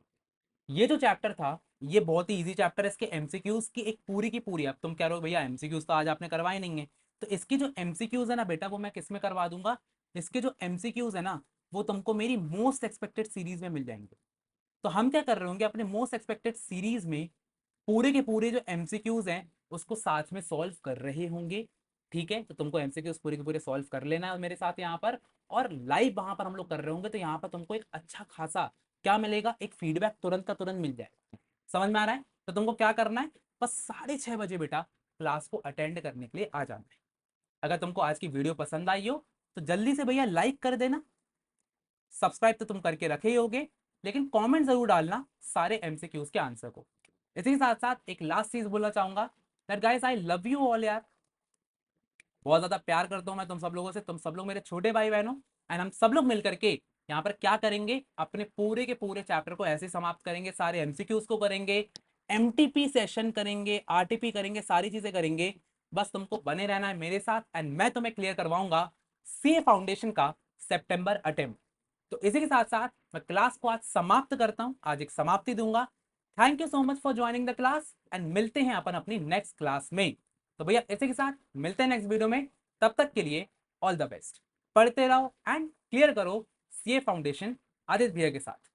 ये जो चैप्टर था ये बहुत ही इजी चैप्टर है, इसके एमसीक्यूज की एक पूरी की पूरी, अब तुम कह रहे हो भैया एमसीक्यूज तो आज आपने करवाए नहीं है, तो इसकी जो एमसीक्यूज है ना बेटा वो मैं किस में करवा दूंगा, इसके जो एमसीक्यूज है ना वो तुमको मेरी मोस्ट एक्सपेक्टेड सीरीज में मिल जाएंगे। तो हम क्या कर रहे होंगे, अपने मोस्ट एक्सपेक्टेड सीरीज में पूरे के पूरे जो एमसीक्यूज हैं उसको साथ में सॉल्व कर रहे होंगे। ठीक है, तो तुमको एमसीक्यूज पूरे के पूरे सॉल्व कर लेना है मेरे साथ यहाँ पर, और लाइव वहां पर हम लोग कर रहे होंगे, तो यहाँ पर तुमको एक अच्छा खासा क्या मिलेगा, एक फीडबैक तुरंत का तुरंत मिल जाएगा। समझ में आ रहा है? तो तुमको क्या करना है, बस 6:30 बजे बेटा क्लास को अटेंड करने के लिए आ जाना है। अगर तुमको आज की वीडियो पसंद आई हो तो जल्दी से भैया लाइक कर देना, सब्सक्राइब तो तुम करके रखे ही होगे, लेकिन कमेंट जरूर डालना सारे एमसीक्यूज के आंसर को। इसी के साथ साथ एक लास्ट चीज बोलना चाहूंगा that guys I love you all यार, बहुत ज्यादा प्यार करता हूं मैं तुम सब लोगों से, तुम सब लोग मेरे छोटे भाई बहनों। एंड हम सब लोग मिलकर के यहाँ पर क्या करेंगे, अपने पूरे के पूरे चैप्टर को ऐसे समाप्त करेंगे, सारे एमसीक्यूज को करेंगे, एमटीपी सेशन करेंगे, आरटीपी करेंगे, सारी चीजें करेंगे। बस तुमको बने रहना है मेरे साथ एंड मैं तुम्हें क्लियर करवाऊंगा सीए फाउंडेशन का सितंबर अटेम्प्ट। तो इसी के साथ साथ मैं क्लास को आज समाप्त करता हूं, आज एक समाप्ति दूंगा। Thank you so much for joining the class and मिलते हैं अपन अपनी नेक्स्ट क्लास में। तो भैया इसी के साथ मिलते हैं नेक्स्ट वीडियो में, तब तक के लिए ऑल द बेस्ट, पढ़ते रहो एंड क्लियर करो सीए फाउंडेशन आदित्य भैया के साथ।